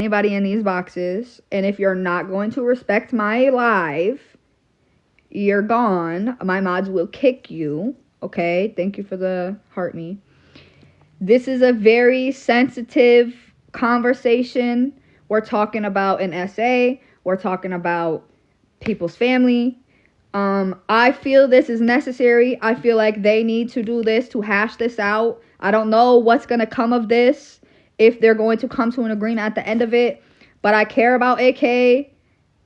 anybody in these boxes. And if you're not going to respect my live, you're gone. My mods will kick you. Okay? Thank you for the heart me. This is a very sensitive conversation. We're talking about an essay. We're talking about people's family. I feel this is necessary. I feel like they need to do this to hash this out. I don't know what's going to come of this, if they're going to come to an agreement at the end of it. But I care about AK,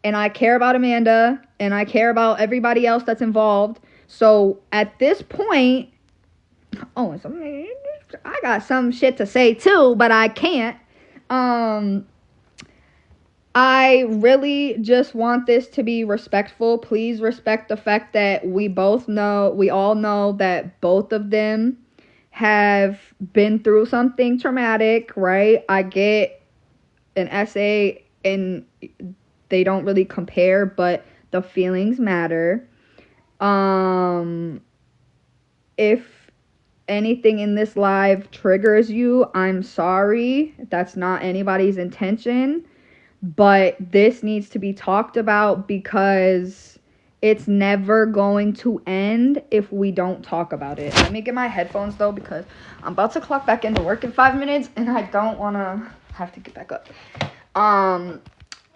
and I care about Amanda, and I care about everybody else that's involved. So at this point, I got some shit to say too, but I can't. I really just want this to be respectful. Please respect the fact that we all know that both of them have been through something traumatic, right? I get an essay and they don't really compare, but the feelings matter. If anything in this live triggers you, I'm sorry. That's not anybody's intention. But this needs to be talked about because it's never going to end if we don't talk about it. Let me get my headphones though, because I'm about to clock back into work in 5 minutes and I don't want to have to get back up.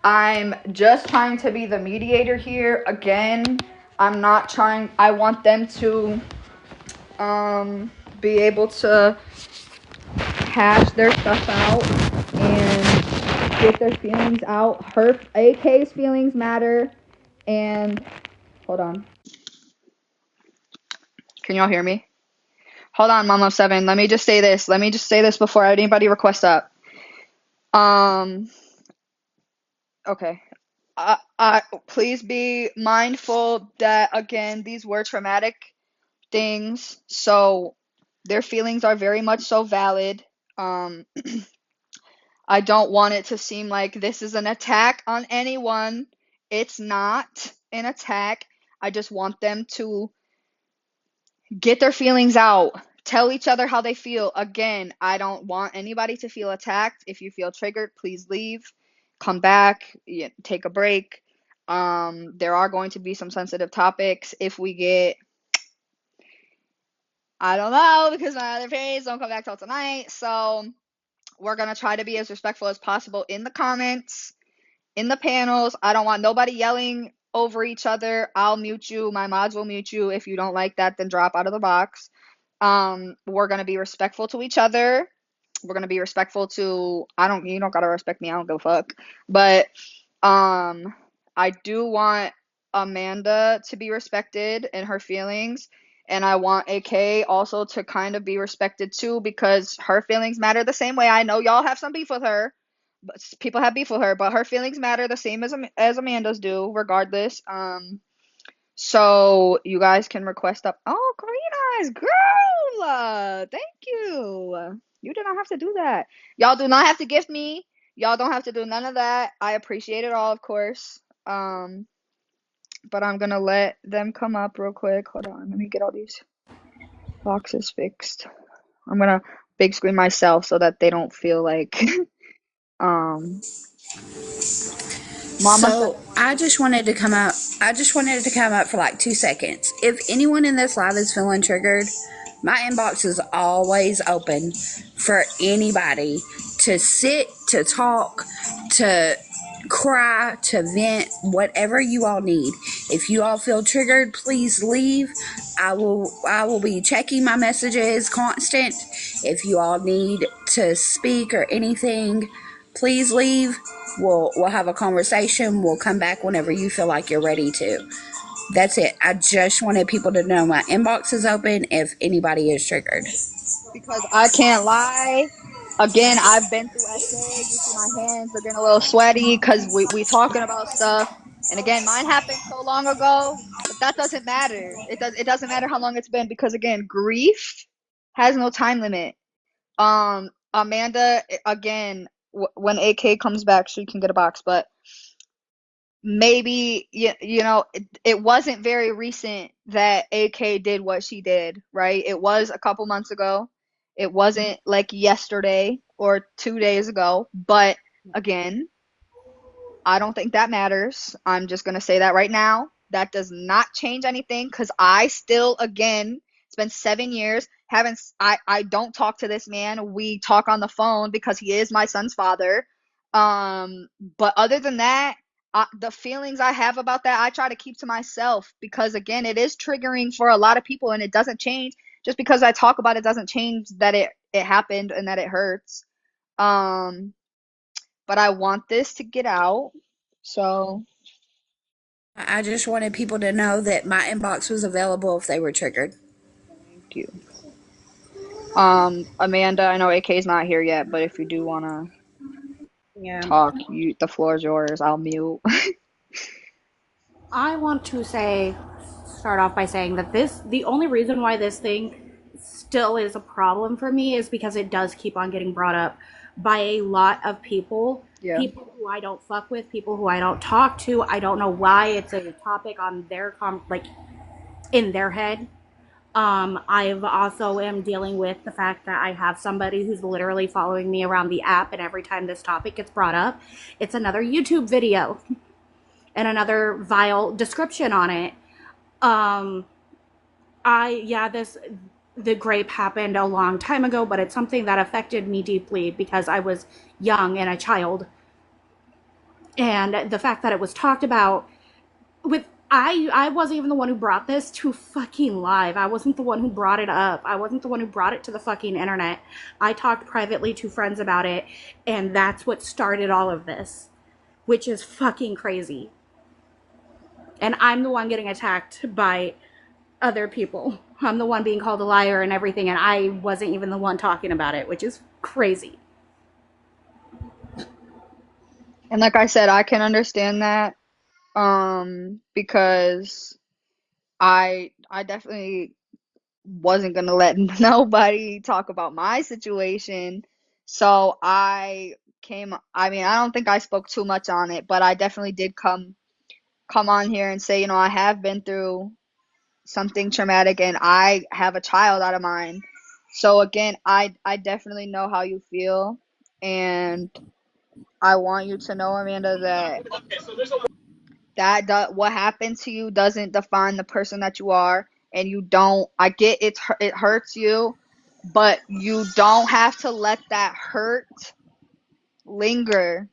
I'm just trying to be the mediator here. Again, I'm not trying. I want them to be able to hash their stuff out and get their feelings out. Her AK's feelings matter. And hold on. Can y'all hear me? Hold on, Mama 7. Let me just say this before anybody requests up. Okay. Please be mindful that, again, these were traumatic things, so their feelings are very much so valid. I don't want it to seem like this is an attack on anyone. It's not an attack. I just want them to get their feelings out. Tell each other how they feel. Again, I don't want anybody to feel attacked. If you feel triggered, please leave. Come back. Take a break. There are going to be some sensitive topics. If we get, I don't know, because my other page don't come back till tonight. So we're going to try to be as respectful as possible in the comments, in the panels. I don't want nobody yelling over each other. I'll mute you. My mods will mute you. If you don't like that, then drop out of the box. We're going to be respectful to each other. We're going to be respectful to, you don't got to respect me. I don't give a fuck. But I do want Amanda to be respected in her feelings. And I want AK also to kind of be respected too, because her feelings matter the same way. I know y'all have some beef with her, but people have beef with her, but her feelings matter the same as Amanda's do, regardless. So you guys can request up. Oh, Green Eyes, girl, thank you. You did not have to do that. Y'all do not have to gift me. Y'all don't have to do none of that. I appreciate it all, of course. But I'm gonna let them come up real quick. Hold on, let me get all these boxes fixed. I'm gonna big screen myself so that they don't feel like Mama So I just wanted to come up. I just wanted to come up for like 2 seconds. If anyone in this live is feeling triggered, my inbox is always open for anybody to sit, to talk, to cry, to vent, whatever you all need. If you all feel triggered, please leave. I will be checking my messages constant. If you all need to speak or anything, please leave. We'll have a conversation. We'll come back whenever you feel like you're ready to. That's it. I just wanted people to know my inbox is open if anybody is triggered. Because I can't lie. Again, I've been through essay. You see my hands are getting a little sweaty because we talking about stuff. And again, mine happened so long ago, but that doesn't matter. It doesn't matter how long it's been, because again, grief has no time limit. Amanda, again, when AK comes back, she can get a box, but maybe it wasn't very recent that AK did what she did, right? It was a couple months ago. It wasn't like yesterday or 2 days ago, but Again, I don't think that matters. I'm just going to say that right now. That does not change anything because I still, again, it's been 7 years. I don't talk to this man. We talk on the phone because he is my son's father. But other than that, the feelings I have about that, I try to keep to myself because, again, it is triggering for a lot of people and it doesn't change. Just because I talk about it doesn't change that it happened and that it hurts. Um, but I want this to get out. So, I just wanted people to know that my inbox was available if they were triggered. thank you. Amanda, I know AK's not here yet, but if you do want to Yeah. talk, the floor is yours. I'll mute. I want to start off by saying that the only reason why this thing still is a problem for me is because it does keep on getting brought up by a lot of people. Yeah. People who I don't fuck with, people who I don't talk to. I don't know why it's a topic on their like in their head. I've also am dealing with the fact that I have somebody who's literally following me around the app, and every time this topic gets brought up, it's another YouTube video and another vile description on it. Um, this the grape happened a long time ago, but it's something that affected me deeply because I was young and a child, and the fact that it was talked about with I wasn't even the one who brought this to fucking live. I wasn't the one who brought it up. I wasn't the one who brought it to the fucking internet. I talked privately to friends about it, and that's what started all of this, which is fucking crazy. And I'm the one getting attacked by other people. I'm the one being called a liar and everything, and I wasn't even the one talking about it, which is crazy. And like I said, I can understand that because I definitely wasn't going to let nobody talk about my situation. So I mean, I don't think I spoke too much on it, but I definitely did come on here and say, I have been through something traumatic and I have a child out of mine. So again, I definitely know how you feel, and I want you to know, Amanda, that what happened to you doesn't define the person that you are, and you don't. I get it hurts you, but you don't have to let that hurt linger.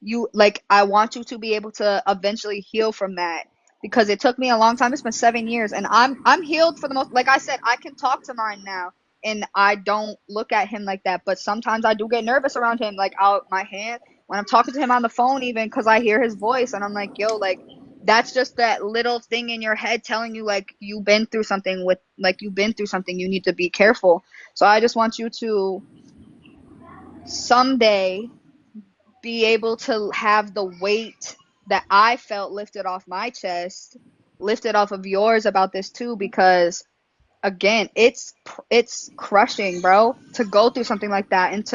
I want you to be able to eventually heal from that because it took me a long time. It's been 7 years and I'm healed for the most. Like I said, I can talk to mine now and I don't look at him like that, but sometimes I do get nervous around him, like out my hand when I'm talking to him on the phone, even because I hear his voice and I'm like, yo, like that's just that little thing in your head telling you like you've been through something, you need to be careful. So I just want you to someday be able to have the weight that I felt lifted off my chest, lifted off of yours about this too, because again, it's crushing, bro, to go through something like that and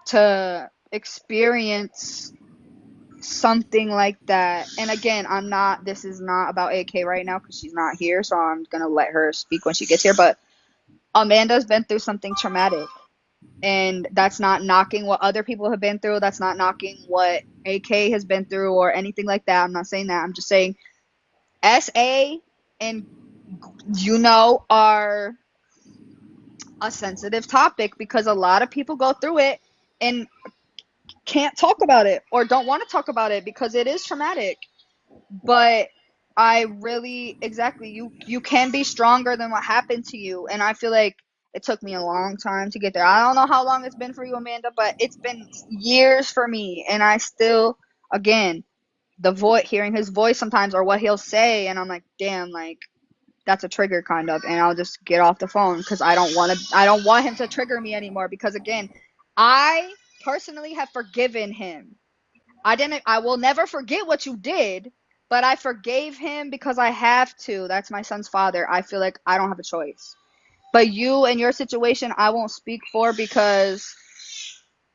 to experience something like that. And again, this is not about AK right now because she's not here, so I'm gonna let her speak when she gets here. But Amanda's been through something traumatic. And that's not knocking what other people have been through. That's not knocking what AK has been through or anything like that. I'm not saying that. I'm just saying SA and are a sensitive topic because a lot of people go through it and can't talk about it or don't want to talk about it because it is traumatic. But I really, exactly, you can be stronger than what happened to you, and I feel like it took me a long time to get there. I don't know how long it's been for you, Amanda, but it's been years for me, and I still, again, hearing his voice sometimes or what he'll say, and I'm like, damn, like that's a trigger kind of, and I'll just get off the phone because I don't want him to trigger me anymore because again, I personally have forgiven him. I will never forget what you did, but I forgave him because I have to. That's my son's father. I feel like I don't have a choice. But you and your situation, I won't speak for because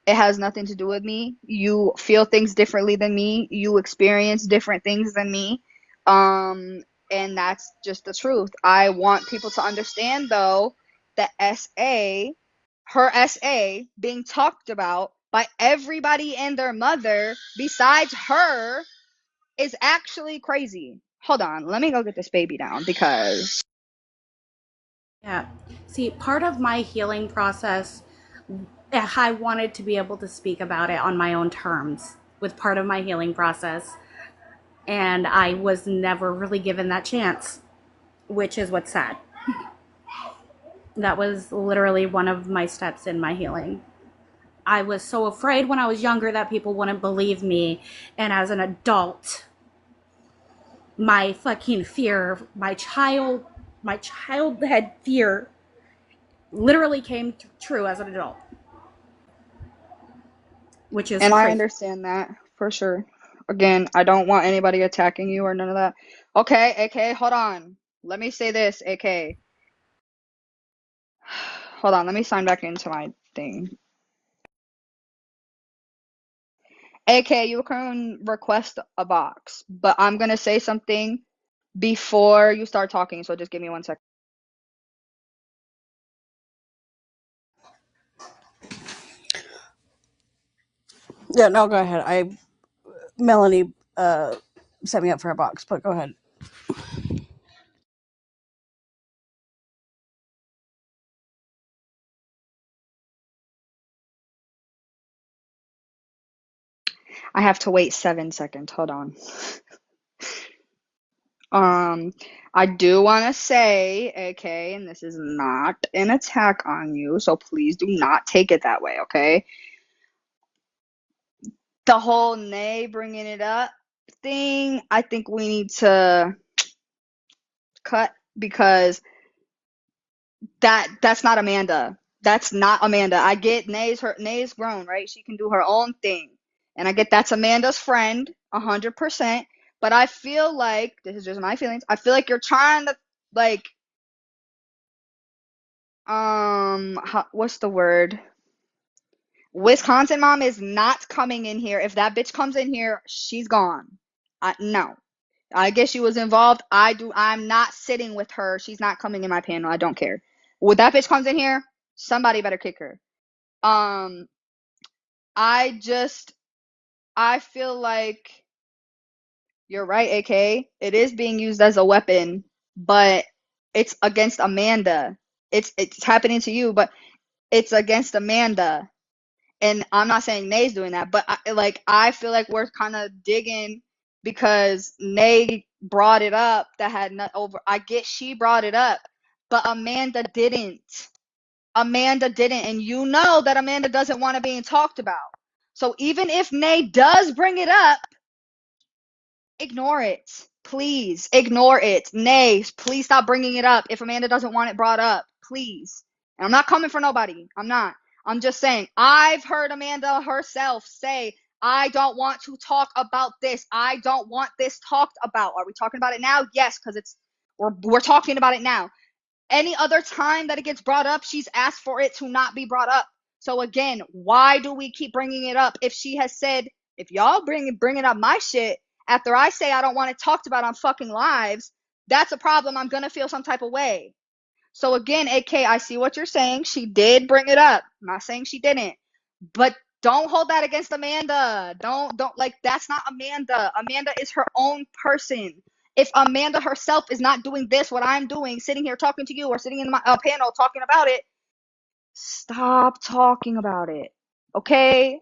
it has nothing to do with me. You feel things differently than me. You experience different things than me. Um, and that's just the truth. I want people to understand though that her SA being talked about by everybody and their mother besides her is actually crazy. Hold on, let me go get this baby down because Yeah. See, part of my healing process, I wanted to be able to speak about it on my own terms with part of my healing process. And I was never really given that chance, which is what's sad. That was literally one of my steps in my healing. I was so afraid when I was younger that people wouldn't believe me. And as an adult, my fucking fear, my childhood fear literally came true as an adult, which is and I crazy. understand that for sure. Again, I don't want anybody attacking you or none of that. Okay, AK, hold on. Let me say this, AK. Hold on, let me sign back into my thing. AK, you can request a box, but I'm gonna say something before you start talking, so just give me 1 second. Yeah, no, go ahead. Melanie set me up for a box, but go ahead. I have to wait 7 seconds. Hold on. Um, I do want to say, AK, and this is not an attack on you, so please do not take it that way, okay? The whole Nay bringing it up thing, I think we need to cut because that's not Amanda. That's not Amanda. I get Nay's grown, right? She can do her own thing. And I get that's Amanda's friend, 100%. But I feel like this is just my feelings. I feel like you're trying to like what's the word? Wisconsin mom is not coming in here. If that bitch comes in here, she's gone. No. I guess she was involved. I'm not sitting with her. She's not coming in my panel. I don't care. When that bitch comes in here, somebody better kick her. Um, I just I feel like you're right, AK. It is being used as a weapon, but it's against Amanda. It's happening to you, but it's against Amanda. And I'm not saying Nay's doing that, but I feel like we're kind of digging because Nay brought it up that had not over. I get she brought it up, but Amanda didn't. Amanda didn't, and you know that Amanda doesn't want it being talked about. So even if Nay does bring it up, ignore it. Please ignore it. Nay, please stop bringing it up if Amanda doesn't want it brought up. Please. And I'm not coming for nobody. I'm not. I'm just saying, I've heard Amanda herself say, I don't want to talk about this. I don't want this talked about. Are we talking about it now? Yes, because we're talking about it now. Any other time that it gets brought up, she's asked for it to not be brought up. So again, why do we keep bringing it up? If she has said, if y'all bringing up my shit after I say I don't want it talked about on fucking lives, that's a problem. I'm gonna feel some type of way. So again, AK, I see what you're saying. She did bring it up. I'm not saying she didn't, but don't hold that against Amanda. Don't like that's not Amanda. Amanda is her own person. If Amanda herself is not doing this, what I'm doing, sitting here talking to you or sitting in my panel talking about it, stop talking about it. Okay?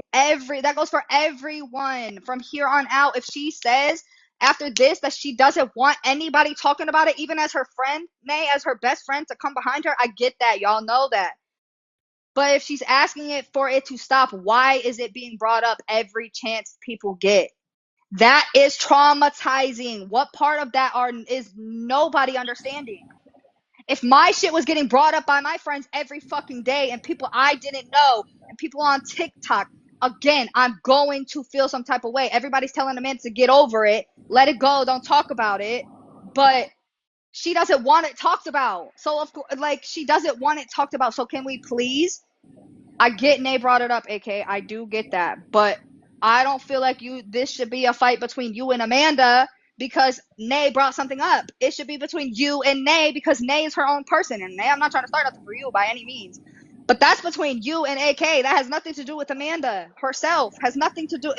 That goes for everyone from here on out. If she says after this that she doesn't want anybody talking about it, even as her friend, Nay, as her best friend to come behind her, I get that. Y'all know that. But if she's asking it for it to stop, why is it being brought up every chance people get? That is traumatizing. What part of that is nobody understanding? If my shit was getting brought up by my friends every fucking day and people I didn't know and people on TikTok, again, I'm going to feel some type of way. Everybody's telling Amanda to get over it, let it go, don't talk about it. But she doesn't want it talked about. So of course, like she doesn't want it talked about. So can we please? I get Nay brought it up, AK. I do get that, but I don't feel like this should be a fight between you and Amanda because Nay brought something up. It should be between you and Nay because Nay is her own person. And Nay, I'm not trying to start nothing for you by any means. But that's between you and AK. That has nothing to do with Amanda herself. Has nothing to do.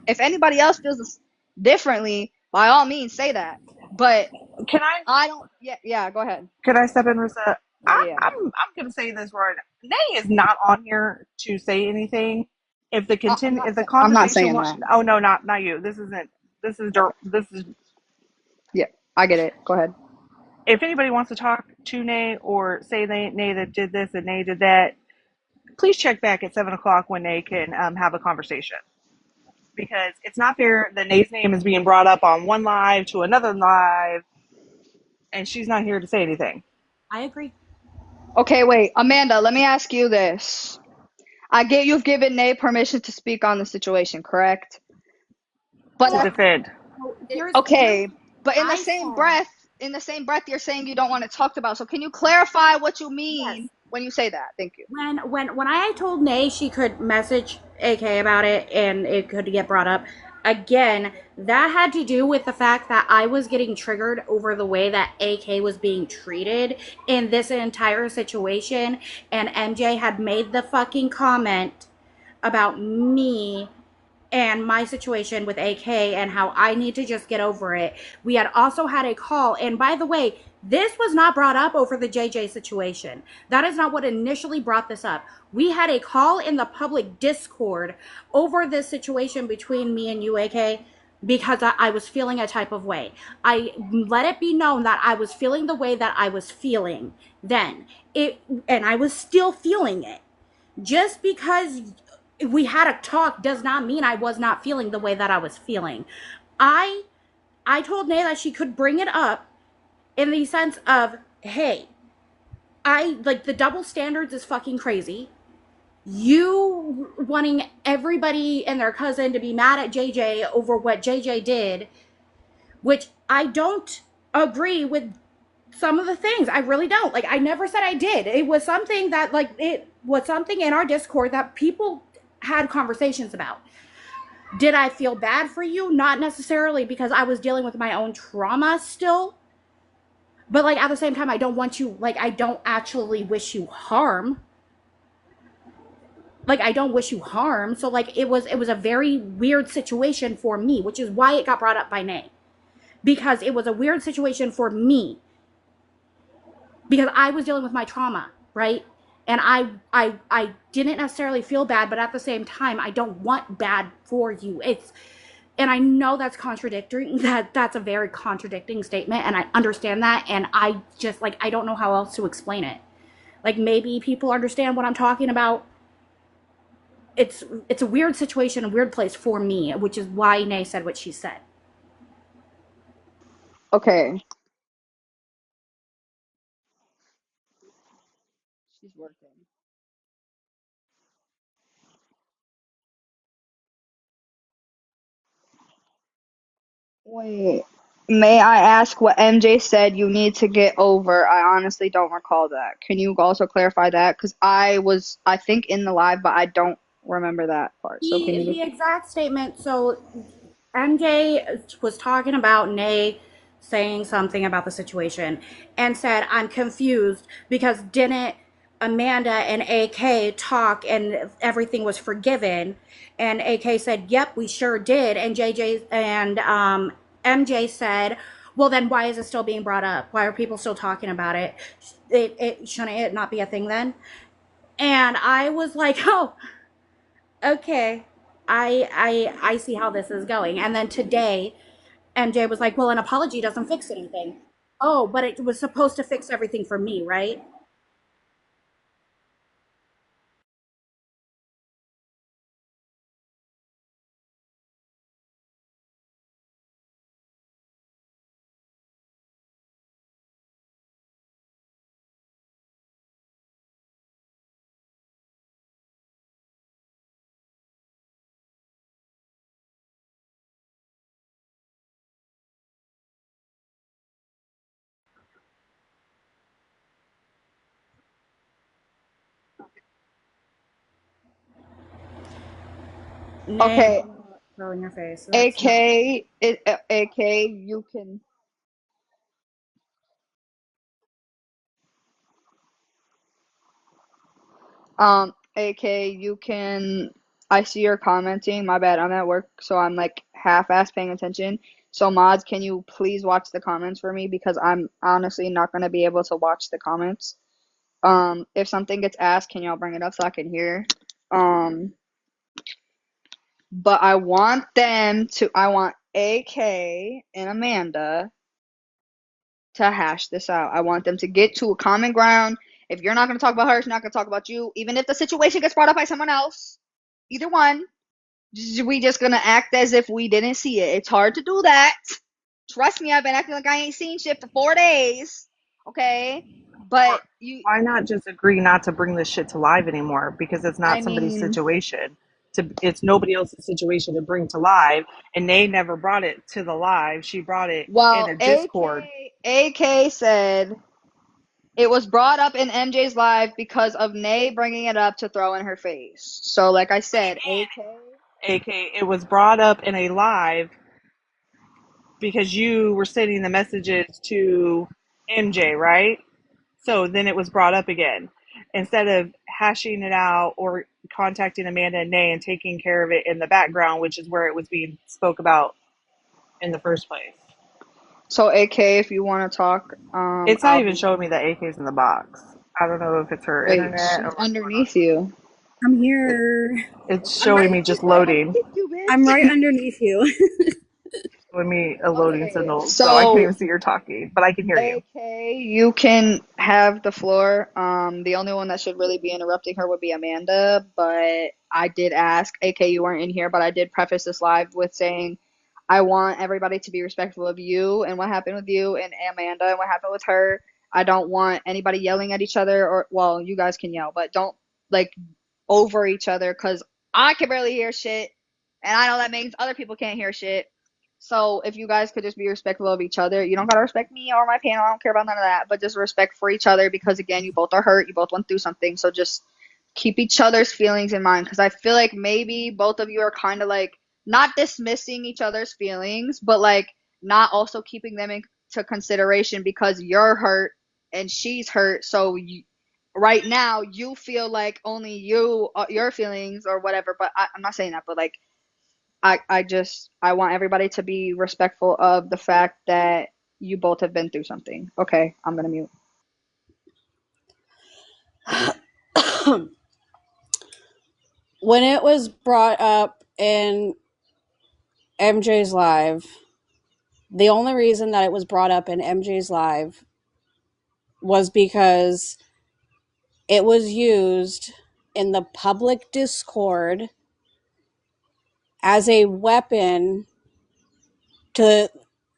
If anybody else feels differently, by all means say that. But Can I I don't. Yeah, yeah. Go ahead. can I step in, Rissa? Yeah, yeah. I'm gonna say this right. Nay is not on here to say anything. If the I'm not conversation saying that. oh no, not you. This isn't. Okay. This is. Yeah, I get it. Go ahead. If anybody wants to talk to Nay or say Nay that did this and Nay did that, please check back at 7 o'clock when Nay can have a conversation, because it's not fair that Nay's name is being brought up on one live to another live, and she's not here to say anything. I agree. Okay, wait, Amanda. Let me ask you this. You've given Nate permission to speak on the situation, correct? But To So, defend. so here's okay, but I said in the same breath, you're saying you don't want it talked about. So can you clarify what you yes. mean when you say that? Thank you. When I told Nay she could message AK about it and it could get brought up again, that had to do with the fact that I was getting triggered over the way that AK was being treated in this entire situation, and MJ had made the fucking comment about me and my situation with AK and how I need to just get over it. We had also had a call, and by the way, this was not brought up over the JJ situation. That is not what initially brought this up. We had a call in the public Discord over this situation between me and you, AK, because I was feeling a type of way. I let it be known that I was feeling the way that I was feeling then. And I was still feeling it. Just because we had a talk does not mean I was not feeling the way that I was feeling. I I told Nay that she could bring it up in the sense of, hey, I like the double standards is fucking crazy. You wanting everybody and their cousin to be mad at JJ over what JJ did, which I don't agree with some of the things. I really don't. Like, I never said I did. It was something that, like, it was something in our Discord that people had conversations about. Did I feel bad for you? Not necessarily, because I was dealing with my own trauma still. But, like, at the same time, I don't want you, like, I don't actually wish you harm. Like, I don't wish you harm. So, like, it was a very weird situation for me, which is why it got brought up by Nay. Because it was a weird situation for me, because I was dealing with my trauma, right? And I didn't necessarily feel bad, but at the same time, I don't want bad for you. And I know that's contradictory. That's a very contradicting statement, and I understand that. And I just, like, I don't know how else to explain it. Like, maybe people understand what I'm talking about. It's a weird situation, a weird place for me, which is why Nay said what she said. Okay. She's working. Wait. May I ask what MJ said you need to get over? I honestly don't recall that. Can you also clarify that? Because I think, in the live, but I don't remember that part. So can you The just. exact statement. So MJ was talking about Nay saying something about the situation and said, I'm confused because didn't Amanda and AK talk and everything was forgiven? And AK said, yep, we sure did. And JJ and MJ said, well, then why is it still being brought up? Why are people still talking about it? Shouldn't it not be a thing then? And I was like, oh, okay. I see how this is going. And then today, MJ was like, well, an apology doesn't fix anything. Oh, but it was supposed to fix everything for me, right? Nay, Okay. throw in your face. That's not. AK, you can. AK, you can. I see you're commenting. My bad. I'm at work, so I'm like half-ass paying attention. So mods, can you please watch the comments for me because I'm honestly not gonna be able to watch the comments. If something gets asked, can y'all bring it up so I can hear? Um, but I want them to. I want AK and Amanda to hash this out. I want them to get to a common ground. If you're not going to talk about her, she's not going to talk about you. Even if the situation gets brought up by someone else, either one, we just going to act as if we didn't see it. It's hard to do that. Trust me, I've been acting like I ain't seen shit for 4 days. Okay? Or But you, why not just agree not to bring this shit to live anymore? Because it's I not somebody's mean, situation. It's nobody else's situation to bring to live, and they never brought it to the live. She brought it in well, a Discord. AK said it was brought up in MJ's live because of Nay bringing it up to throw in her face. So, like I said, AK. AK, it was brought up in a live because you were sending the messages to MJ, right? So then it was brought up again. Instead of hashing it out or contacting Amanda and Nay and taking care of it in the background, which is where it was being spoke about in the first place. So AK, if you want to talk, It's not I'll even be. showing me that AK's in the box. I don't know if it's her Wait, internet or she's what's going underneath you. I'm on. here. It's I'm showing right. me just loading, You I'm bitch. right underneath you. showing me a loading Okay, signal, so I can't so even see her talking, but I can hear you. AK, you can have the floor. The only one that should really be interrupting her would be Amanda, but I did ask AK, you weren't in here, but I did preface this live with saying I want everybody to be respectful of you and what happened with you and Amanda and what happened with her. I don't want anybody yelling at each other or well, you guys can yell, but don't like over each other because I can barely hear shit, and I know that means other people can't hear shit. So if you guys could just be respectful of each other, you don't gotta respect me or my panel. I don't care about none of that, but just respect for each other because again, you both are hurt. You both went through something, so just keep each other's feelings in mind because I feel like maybe both of you are kind of like not dismissing each other's feelings, but like not also keeping them into consideration because you're hurt and she's hurt. So right now you feel like only you your feelings or whatever. But I'm not saying that, but like I want everybody to be respectful of the fact that you both have been through something. Okay, I'm gonna mute. When it was brought up in MJ's live, the only reason that it was brought up in MJ's live was because it was used in the public Discord as a weapon to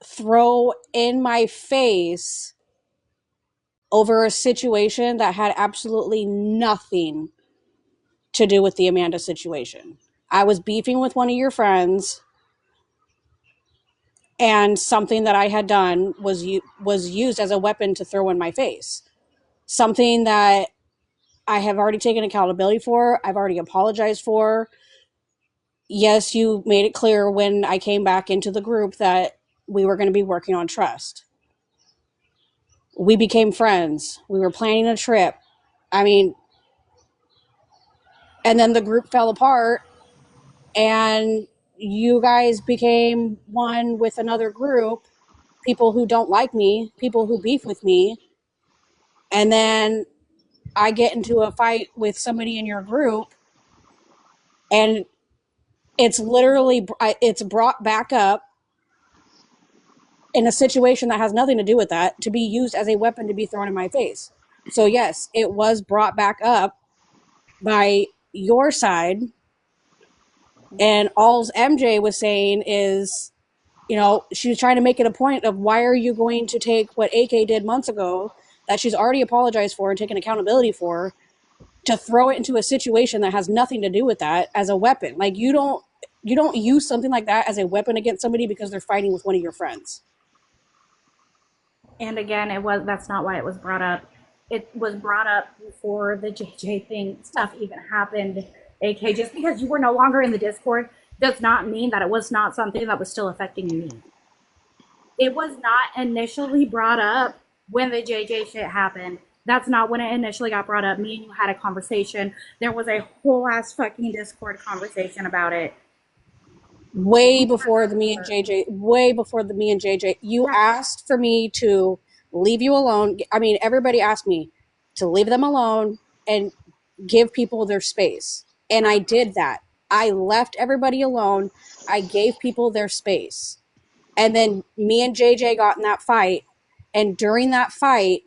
throw in my face over a situation that had absolutely nothing to do with the Amanda situation. I was beefing with one of your friends, and something that I had done was used as a weapon to throw in my face. Something that I have already taken accountability for. I've already apologized for. Yes, you made it clear when I came back into the group that we were going to be working on trust. We became friends. We were planning a trip. I mean, and then the group fell apart and you guys became one with another group, people who don't like me, people who beef with me, and then I get into a fight with somebody in your group, and it's brought back up in a situation that has nothing to do with that to be used as a weapon to be thrown in my face. So yes, it was brought back up by your side, and all MJ was saying is, she was trying to make it a point of why are you going to take what AK did months ago that she's already apologized for and taken accountability for to throw it into a situation that has nothing to do with that as a weapon. Like you don't use something like that as a weapon against somebody because they're fighting with one of your friends. And again, that's not why it was brought up. It was brought up before the JJ thing stuff even happened. AK, just because you were no longer in the Discord does not mean that it was not something that was still affecting me. It was not initially brought up when the JJ shit happened That's not when it initially got brought up. Me and you had a conversation. There was a whole ass fucking Discord conversation about it. Way before the me and JJ, way before the me and JJ, you Yeah, asked for me to leave you alone. I mean, everybody asked me to leave them alone and give people their space. And I did that. I left everybody alone. I gave people their space. And then me and JJ got in that fight. And during that fight,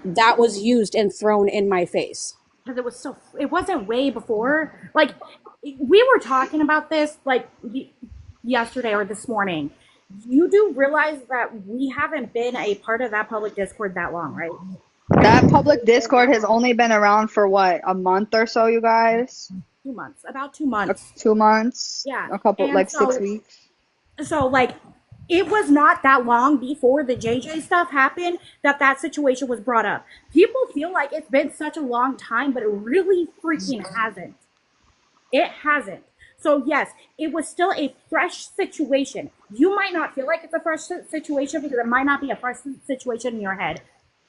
that was used and thrown in my face. because it wasn't way before. Like, we were talking about this like yesterday or this morning. You do realize that we haven't been a part of that public Discord that long, right? That public Discord has only been around for what, a month or so, you guys? 2 months, about 2 months. 2 months? Yeah. A couple, And like 6 weeks? so like it was not that long before the JJ stuff happened that situation was brought up. People feel like it's been such a long time, but it really freaking hasn't. It hasn't. So yes, it was still a fresh situation. You might not feel like it's a fresh situation because it might not be a fresh situation in your head,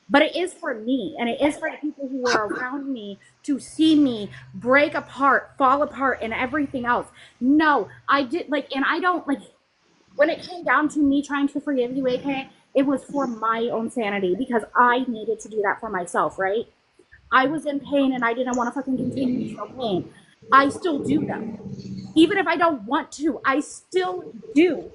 but it is for me, and it is for the people who were around me to see me break apart, fall apart, and everything else. No, I did like, and I don't like when it came down to me trying to forgive you, AK. It was for my own sanity because I needed to do that for myself, right? I was in pain and I didn't want to fucking continue to feel pain. I still do though. Even if I don't want to, I still do.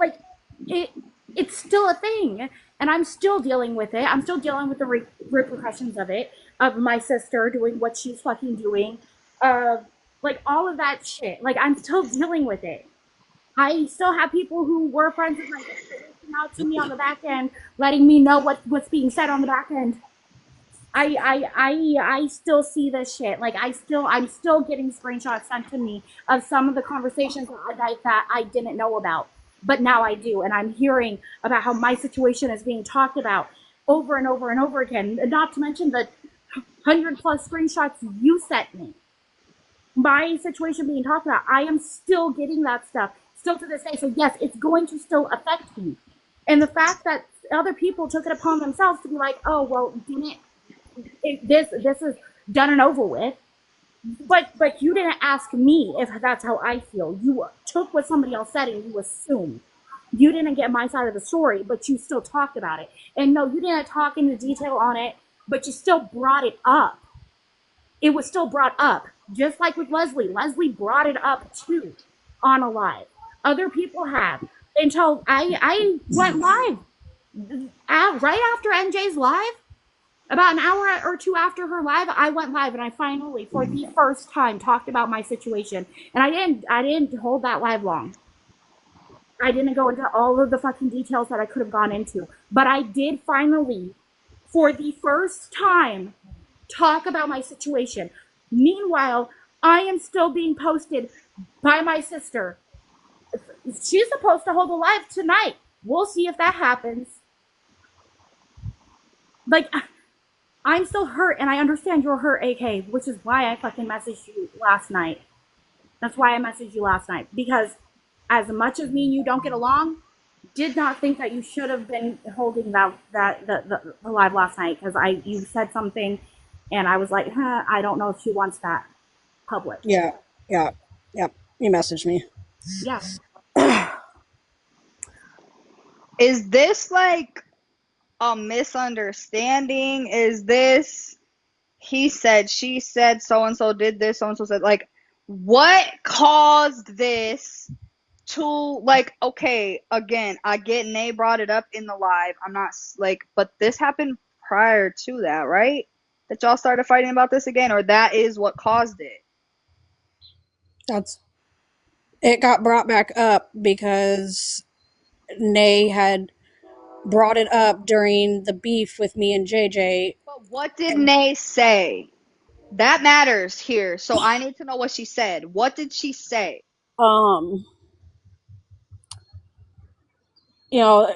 Like it, it's still a thing, and I'm still dealing with it. I'm still dealing with the repercussions of it, of my sister doing what she's fucking doing, of like all of that shit. Like I'm still dealing with it. I still have people who were friends with my sister reaching out to me on the back end, letting me know what's being said on the back end. I still see this shit. Like I'm still getting screenshots sent to me of some of the conversations that I didn't know about, but now I do, and I'm hearing about how my situation is being talked about over and over and over again. Not to mention the 100+ screenshots you sent me. My situation being talked about, I am still getting that stuff still to this day. So yes, it's going to still affect me, and the fact that other people took it upon themselves to be like, oh well, didn't this is done and over with. But you didn't ask me if that's how I feel. You took what somebody else said and you assumed. You didn't get my side of the story, but you still talked about it. And no, you didn't talk into detail on it, but you still brought it up. It was still brought up, just like with Leslie. Leslie brought it up too on a live. Other people have until I went live right after MJ's live. About an hour or two after her live, I went live and I finally, for the first time, talked about my situation. And I didn't hold that live long. I didn't go into all of the fucking details that I could have gone into. But I did finally, for the first time, talk about my situation. Meanwhile, I am still being posted by my sister. She's supposed to hold a live tonight. We'll see if that happens. Like, I'm still hurt, and I understand you're hurt, AK, which is why I fucking messaged you last night. That's why I messaged you last night. Because as much as me and you don't get along, did not think that you should have been holding the live last night because you said something, and I was like, I don't know if she wants that public. Yeah, yeah, yeah. You messaged me. Yeah. Is this like a misunderstanding? Is this he said, she said, so and so did this, so and so said, like, what caused this to, like, okay, again, I get Nay brought it up in the live. I'm not like, but this happened prior to that, right? That y'all started fighting about this again, or that is what caused it? That's it. Got brought back up because Nay had brought it up during the beef with me and JJ. But what did Nay say? That matters here. So I need to know what she said. What did she say? Um, you know,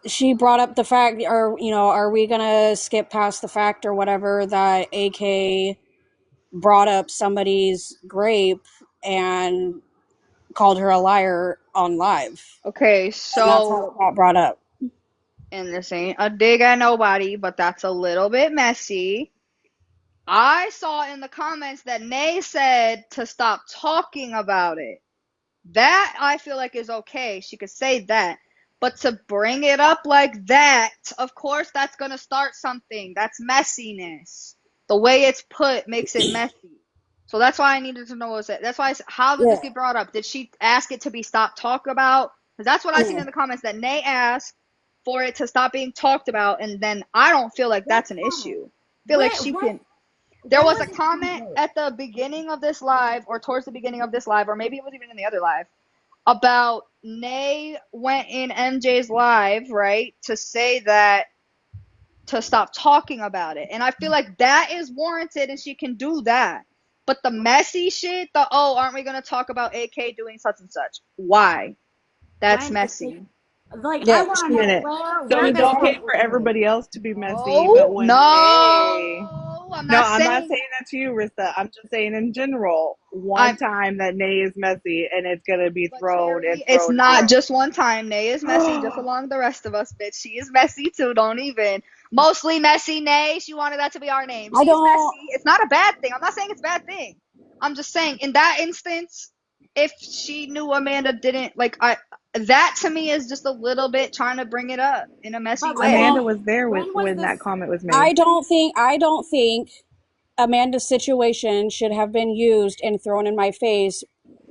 she brought up the fact, or are we gonna skip past the fact or whatever that AK brought up somebody's grape and called her a liar on live, Okay, and that's how so it got brought up. and this ain't a dig at nobody, but that's a little bit messy. I saw in the comments that Nay said to stop talking about it. That I feel like is okay. She could say that. But to bring it up like that, of course, that's going to start something. That's messiness. The way it's put makes it messy. So that's why I needed to know what it. That's why how did Yeah. this get brought up? Did she ask it to be stopped talked about? Because that's what I seen in the comments that Nay asked for it to stop being talked about, and then I don't feel like What that's an comment? issue. I feel like she can. There When was a was this comment comment made? at the beginning of this live, or towards the beginning of this live, or maybe it was even in the other live, about Nay went in MJ's live, right, to say that to stop talking about it. And I feel like that is warranted and she can do that. But the messy shit, the oh, aren't we gonna talk about AK doing such and such? Why? That's When messy. like I Yeah. want to know Minute. So where it's this okay comment for was made. everybody else to be messy, but No, when Nay, no, I'm no, not I'm not saying saying that to you, Rissa. I'm just saying in general, one I'm time that Nay is messy and it's gonna be but thrown and Cherry, it's thrown and not thrown. just one time. Nay is messy just along the rest of us, bitch. She is messy too, don't even. Mostly messy, Nay. She wanted that to be our name. I She's don't. messy. It's not a bad thing. I'm not saying it's a bad thing. I'm just saying in that instance, if she knew Amanda didn't like I that to me is just a little bit trying to bring it up in a messy But I way. Amanda don't. was there with when was when that this? comment was made. I don't think. I don't think Amanda's situation should have been used and thrown in my face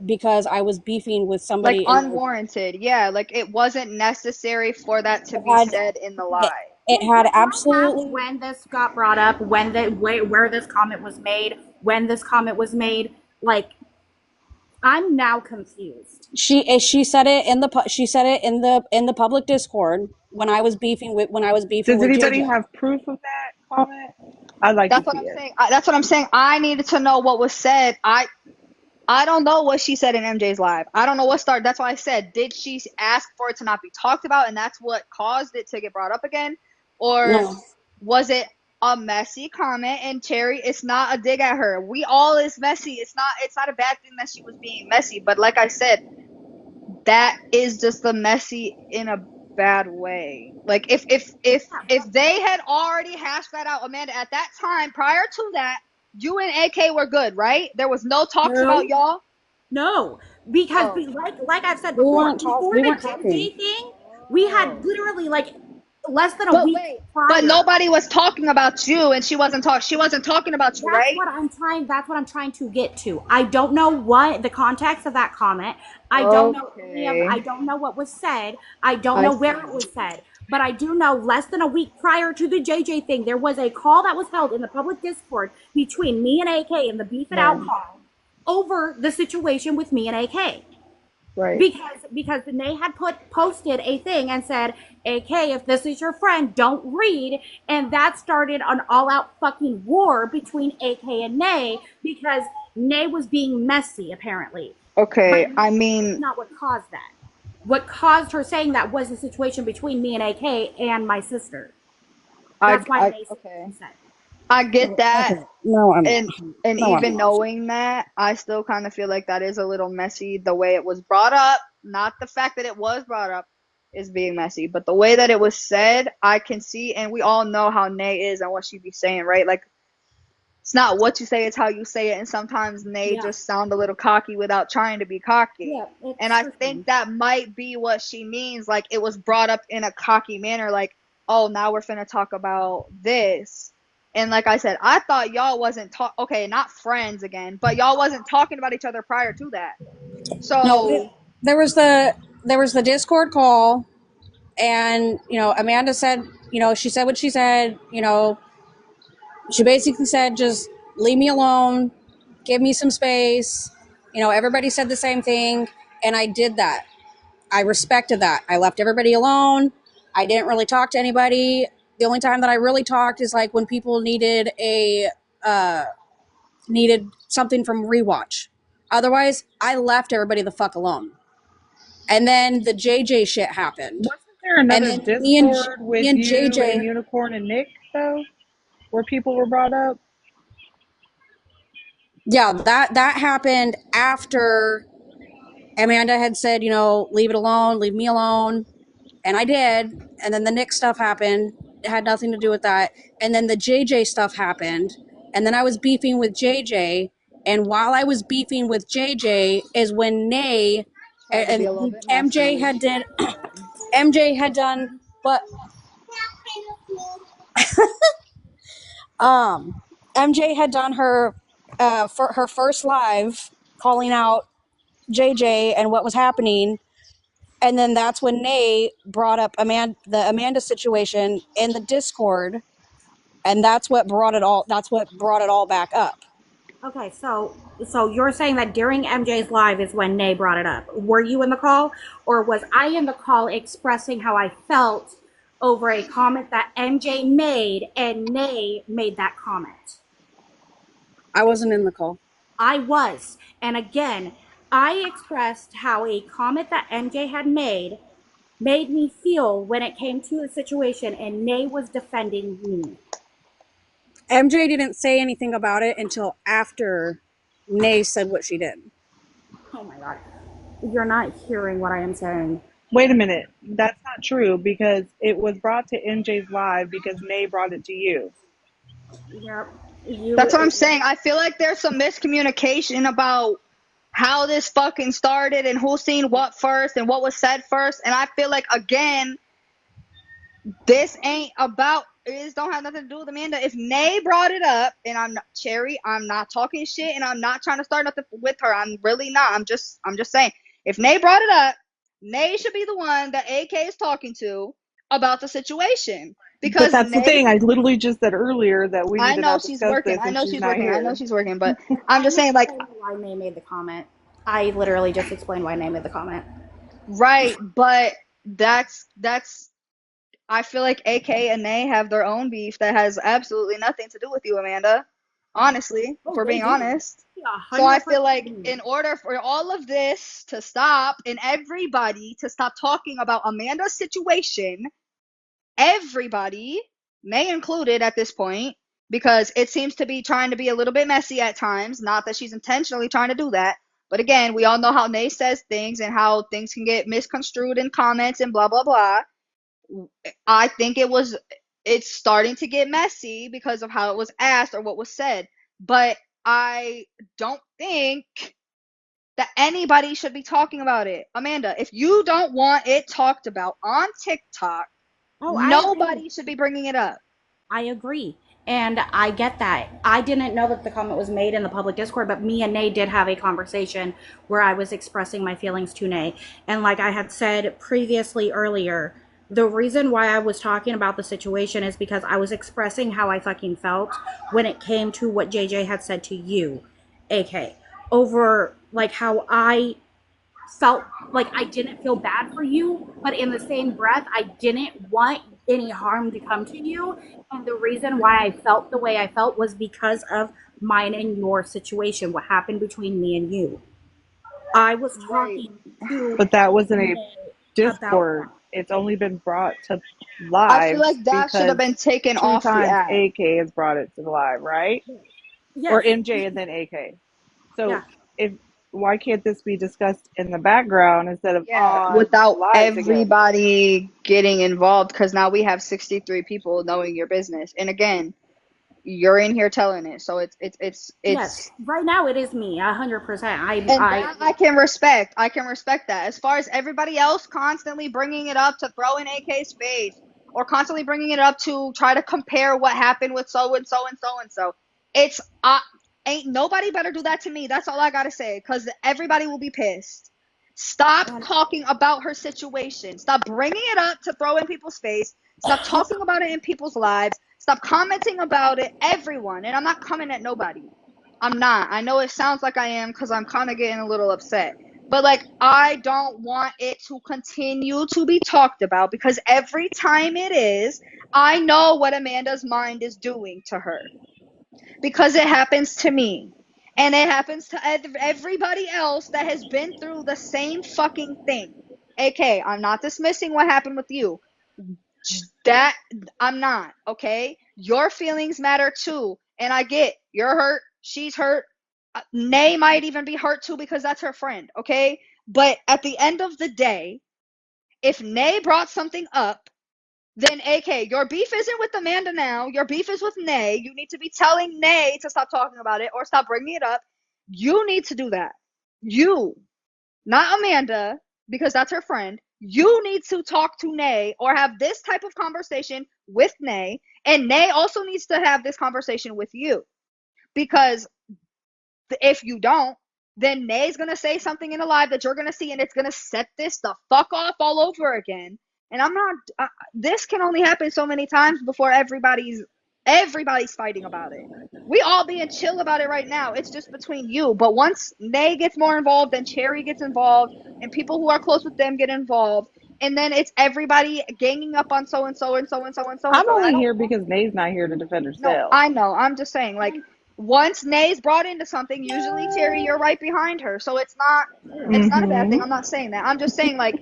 because I was beefing with Like somebody in my. unwarranted. Yeah, like it wasn't necessary for that to It be had. said in the It, live. it Can had I ask absolutely. when this got brought up? When the where this comment was made? When this comment was made? Like I'm now confused. She said it in the she said it in the public Discord when I was beefing Does with anybody JJ. have proof of that comment? I'd like to That's what see I'm it. saying. That's what I'm saying. I needed to know what was said. I don't know what she said in MJ's live. I don't know what started. That's why I said, did she ask for it to not be talked about, and that's what caused it to get brought up again, or No, was it a messy comment? And Cherry, it's not a dig at her. We all is messy. It's not. It's not a bad thing that she was being messy. But like I said, that is just the messy in a bad way. Like if they had already hashed that out, Amanda, at that time prior to that, you and AK were good, right? There was no talks about No, y'all. no, because Oh. like I've said before, before we the weren't talking. JJ thing, we had Oh. literally like less than a But week wait, but prior. nobody was talking about you, and she wasn't talking about you, right? That's what I'm trying to get to. I don't know what the context of that comment. I Okay. don't know what was said. I don't I know where it see. was said. But I do know less than a week prior to the JJ thing, there was a call that was held in the public Discord between me and AK in the Beef It Out Man, call over the situation with me and AK right. because Nay had posted a thing and said, AK, if this is your friend, don't read. And that started an all out fucking war between AK and Nay because Nay was being messy, apparently. But Okay, I that's mean, not what caused that. What caused her saying that was the situation between me and AK and my sister. That's why Nay said what okay. she said. I get that, Okay. No, I'm and no, I'm even not. knowing that, I still kind of feel like that is a little messy the way it was brought up. Not the fact that it was brought up is being messy, but the way that it was said, I can see, and we all know how Nay is and what she be saying, right? Like it's not what you say, it's how you say it, and sometimes Nay Yeah. just sound a little cocky without trying to be cocky. Yeah, And it's I her think thing. that might be what she means. Like it was brought up in a cocky manner, like, oh, now we're finna talk about this. And like I said, I thought y'all wasn't okay, not friends again, but y'all wasn't talking about each other prior to that. No, So there was the Discord call, and Amanda said, she said what she said. She basically said, just leave me alone, give me some space. Everybody said the same thing, and I did that. I respected that. I left everybody alone. I didn't really talk to anybody. The only time that I really talked is like when people uh, needed something from rewatch. Otherwise, I left everybody the fuck alone. And then the JJ shit happened. Wasn't there And another then Discord me with and you and JJ, Unicorn and Nick though, where people were brought up? yeah, that happened after Amanda had said, leave it alone, leave me alone. And I did. And then the Nick stuff happened. It had nothing to do with that. And then the JJ stuff happened. And then I was beefing with JJ. And while I was beefing with JJ is when Nay Tried to be and a little bit MJ messy. had did MJ had done but MJ had done her for her first live calling out JJ and what was happening. And then that's when Nay brought up the Amanda situation in the Discord, and that's what brought it all back up. Okay, so you're saying that during MJ's live is when Nay brought it up. Were you in the call, or was I in the call expressing how I felt over a comment that MJ made, and Nay made that comment? I wasn't in the call. I was, and again, I expressed how a comment that MJ had made me feel when it came to the situation, and Nay was defending me. MJ didn't say anything about it until after Nay said what she did. Oh my god, you're not hearing what I am saying. Wait a minute. That's not true because it was brought to MJ's live because Nay brought it to you. Yep, That's what I'm saying. I feel like there's some miscommunication about how this fucking started and who seen what first and what was said first. And I feel like, again, this ain't about, this don't have nothing to do with Amanda. If Nay brought it up, and I'm not, Cherry, I'm not talking shit and I'm not trying to start nothing with her. I'm really not. I'm just saying, if Nay brought it up, Nay should be the one that AK is talking to about the situation. Because But that's the Nay, thing. I literally just said earlier that we need I to know not she's discuss working. this, I and know she's she's not working. I here. know she's working. But I'm just saying, like, why Nay made the comment. I literally just explained why Nay made the comment. right. But that's I feel like AK and Nay have their own beef that has absolutely nothing to do with you, Amanda. Honestly, if Oh, we're they being do. honest. Yeah, So I 100%. feel like in order for all of this to stop and everybody to stop talking about Amanda's situation, everybody, May included at this point, because it seems to be trying to be a little bit messy at times. Not that she's intentionally trying to do that. But again, we all know how Nay says things and how things can get misconstrued in comments and blah, blah, blah. I think it's starting to get messy because of how it was asked or what was said. But I don't think that anybody should be talking about it. Amanda, if you don't want it talked about on TikTok, Oh, I agree. nobody should be bringing it up. I agree. And I get that. I didn't know that the comment was made in the public Discord, but me and Nay did have a conversation where I was expressing my feelings to Nay. And like I had said previously earlier, the reason why I was talking about the situation is because I was expressing how I fucking felt when it came to what JJ had said to you, AK, over like how I felt like I didn't feel bad for you, but in the same breath, I didn't want any harm to come to you. And the reason why I felt the way I felt was because of mine and your situation, what happened between me and you. I was Right. talking to But that wasn't a May about Discord. that. It's only been brought to I feel lives like that should have because been taken two off the times app. AK has brought it to the live, right? Or Yes. MJ and then AK. So Yeah. if why can't this be discussed in the background instead of Yeah, on without live together? everybody getting involved, because now we have 63 people knowing your business. And again, you're in here telling it. So Yes. Right now it is me, 100%. and that I can respect. I can respect that. As far as everybody else constantly bringing it up to throw in AK's face or constantly bringing it up to try to compare what happened with so and so and so and so, it's ain't nobody better do that to me. That's all I gotta say, because everybody will be pissed. Stop and talking about her situation. Stop bringing it up to throw in people's face. Stop talking about it in people's lives. Stop commenting about it. Everyone, and I'm not coming at nobody. I'm not. I know it sounds like I am because I'm kind of getting a little upset. But like, I don't want it to continue to be talked about because every time it is, I know what Amanda's mind is doing to her because it happens to me. And it happens to everybody else that has been through the same fucking thing. AK, I'm not dismissing what happened with you. That I'm not, okay? Your feelings matter too. And I get you're hurt, she's hurt. Nay might even be hurt too because that's her friend, okay? But at the end of the day, If Nay brought something up, then AK, your beef isn't with Amanda now. Your beef is with Nay. You need to be telling Nay to stop talking about it or stop bringing it up. You need to do that. You, not Amanda, because that's her friend. You need to talk to Nay or have this type of conversation with Nay. And Nay also needs to have this conversation with you. Because if you don't, then Nay's gonna say something in the live that you're gonna see, and it's gonna set this the fuck off all over again. And I'm not. This can only happen so many times before everybody's fighting about it. We all being chill about it right now. It's just between you. But once Nay gets more involved, then Cherry gets involved, and people who are close with them get involved, and then it's everybody ganging up on so and so and so and so and so and I'm so. And I only don't. here because Nay's not here to defend No, herself. I know. I'm just saying, like, once Nay's brought into something, usually Terry, you're right behind her. So it's not a bad thing. I'm not saying that. I'm just saying, like,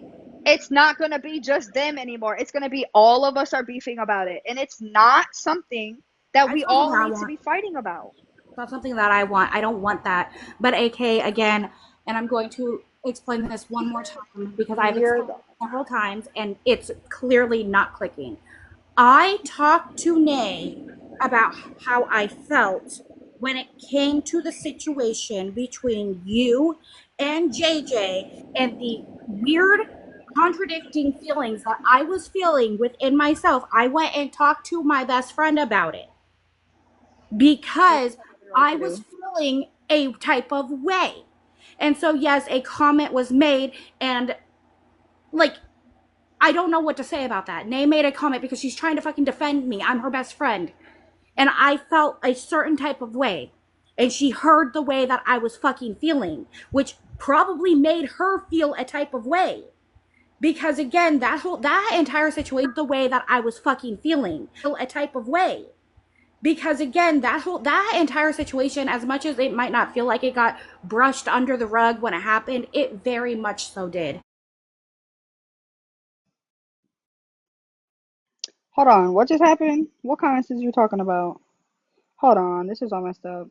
it's not gonna be just them anymore. It's gonna be all of us are beefing about it. And it's not something that we It's something all that I need to want. be fighting about. It's not something that I want. I don't want that. But AK, again, and I'm going to explain this one more time because I've You're explained the it several times and it's clearly not clicking. I talked to Nay about how I felt when it came to the situation between you and JJ and the weird contradicting feelings that I was feeling within myself. I went and talked to my best friend about it because right I to was do. feeling a type of way. And so, yes, a comment was made, and like, I don't know what to say about that. Nay made a comment because she's trying to fucking defend me. I'm her best friend. And I felt a certain type of way. And she heard the way that I was fucking feeling, which probably made her feel a type of way. Because again, that entire situation, the way that I was fucking feeling, feel a type of way. Because again, that entire situation, as much as it might not feel like it got brushed under the rug when it happened, it very much so did. Hold on, what just happened? What comments is you talking about? Hold on, this is all messed up.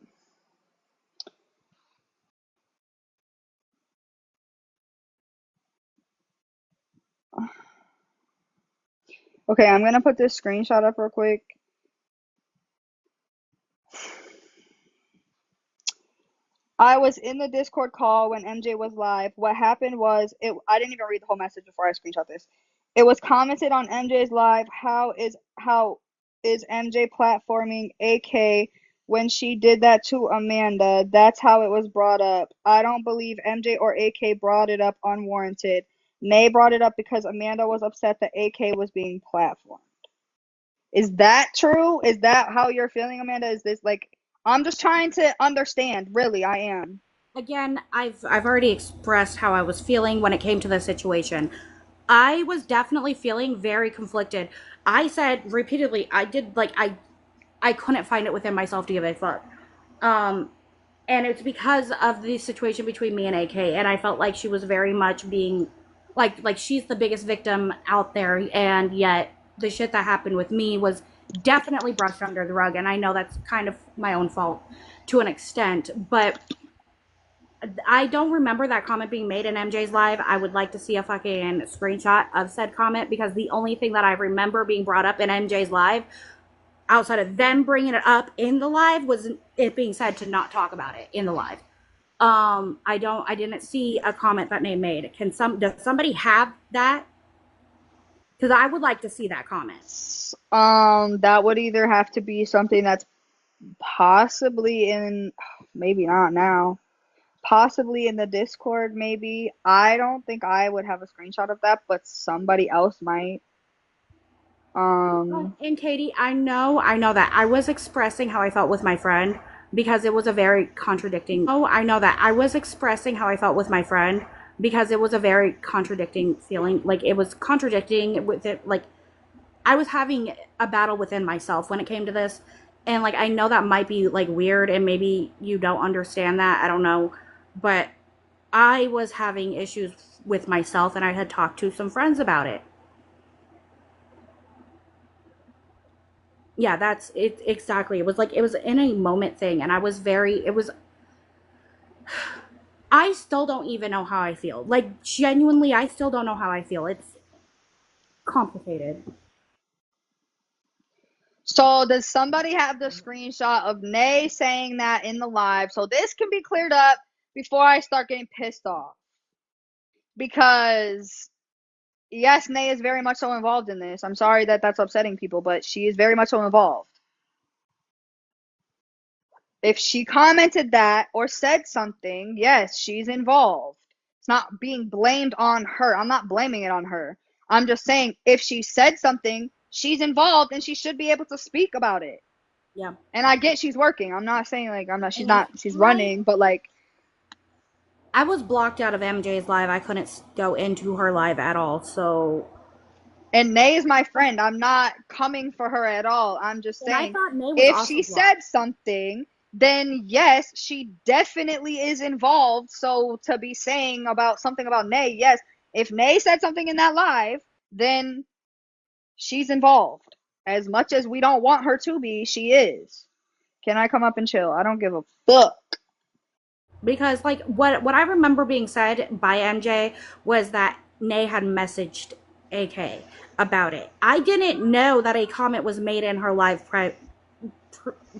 Okay, I'm gonna put this screenshot up real quick. I was in the Discord call when MJ was live. What happened was I didn't even read the whole message before I screenshot this. It was commented on MJ's live, how is MJ platforming AK when she did that to Amanda? That's how it was brought up. I don't believe MJ or AK brought it up unwarranted. Nay brought it up because Amanda was upset that AK was being platformed. Is that true? Is that how you're feeling, Amanda? Is this like I'm just trying to understand, really, I am. Again, I've already expressed how I was feeling when it came to the situation. I was definitely feeling very conflicted. I said repeatedly, I couldn't find it within myself to give a fuck. Um, and it's because of the situation between me and AK, and I felt like she was very much being like she's the biggest victim out there, and yet the shit that happened with me was definitely brushed under the rug, and I know that's kind of my own fault to an extent, but I don't remember that comment being made in MJ's live. I would like to see a fucking screenshot of said comment because the only thing that I remember being brought up in MJ's live outside of them bringing it up in the live was it being said to not talk about it in the live. I didn't see a comment that name made. Does somebody have that? Because I would like to see that comment. That would either have to be something that's possibly in, maybe not now, possibly in the Discord, maybe. I don't think I would have a screenshot of that, but somebody else might. And Katie, I know that I was expressing how I felt with my friend because it was a very contradicting. Oh, I know that I was expressing how I felt with my friend because it was a very contradicting feeling. Like it was contradicting with it. Like I was having a battle within myself when it came to this. And like I know that might be like weird and maybe you don't understand that. I don't know. But I was having issues with myself and I had talked to some friends about it. Yeah, that's it exactly. It was like it was in a moment thing and I was very it was I still don't even know how I feel. Like genuinely I still don't know how I feel. complicated. So does somebody have the screenshot of Nay saying that in the live so this can be cleared up before I start getting pissed off? Because yes, Nay is very much so involved in this. I'm sorry that that's upsetting people, but she is very much so involved. If she commented that or said something, yes, she's involved. It's not being blamed on her. I'm not blaming it on her. I'm just saying if she said something, she's involved and she should be able to speak about it. Yeah. And I get she's working. I'm not saying like I'm not And she's like running, but like I was blocked out of MJ's live. I couldn't go into her live at all. So and Nay is my friend. I'm not coming for her at all. I'm just and I saying thought Nay was if also she blocked. said something, then yes, she definitely is involved. So to be saying about something about Nay, yes, if Nay said something in that live, then she's involved. As much as we don't want her to be, she is. Can I come up and chill? I don't give a fuck. Because like what I remember being said by MJ was that Nay had messaged AK about it. I didn't know that a comment was made in her live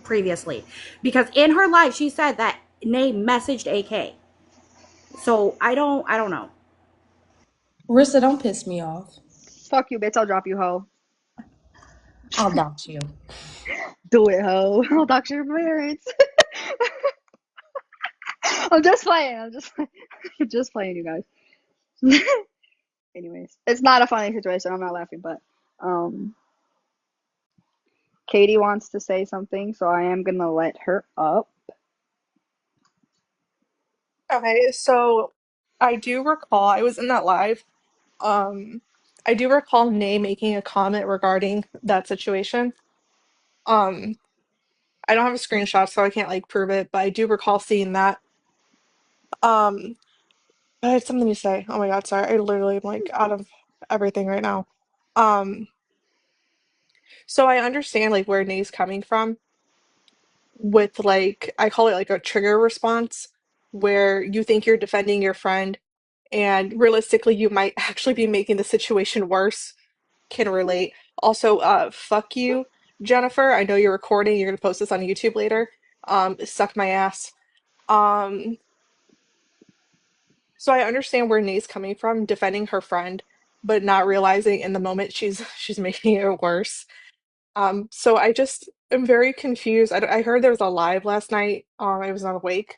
previously because in her live she said that Nay messaged AK. So I don't know. Rissa, don't piss me off. Fuck you, bitch. I'll drop you, hoe. I'll dox you. Do it, hoe. I'll dox your parents. I'm just playing. I'm just playing, you guys. Anyways, it's not a funny situation. I'm not laughing, but um, Katie wants to say something, so I am gonna let her up. Okay, so I do recall I was in that live. Um, I do recall Nay making a comment regarding that situation. Um, I don't have a screenshot, so I can't like prove it, but I do recall seeing that. Um, I had something to say. Oh my God, sorry. I literally am like out of everything right now. Um, so I understand like where Nay's coming from with like I call it like a trigger response where you think you're defending your friend and realistically you might actually be making the situation worse. Can relate. Also, fuck you, Jennifer. I know you're recording. You're gonna post this on YouTube later. Suck my ass. Um, so I understand where Nay's coming from, defending her friend, but not realizing in the moment she's making it worse. So I just am very confused. I heard there was a live last night. I was not awake,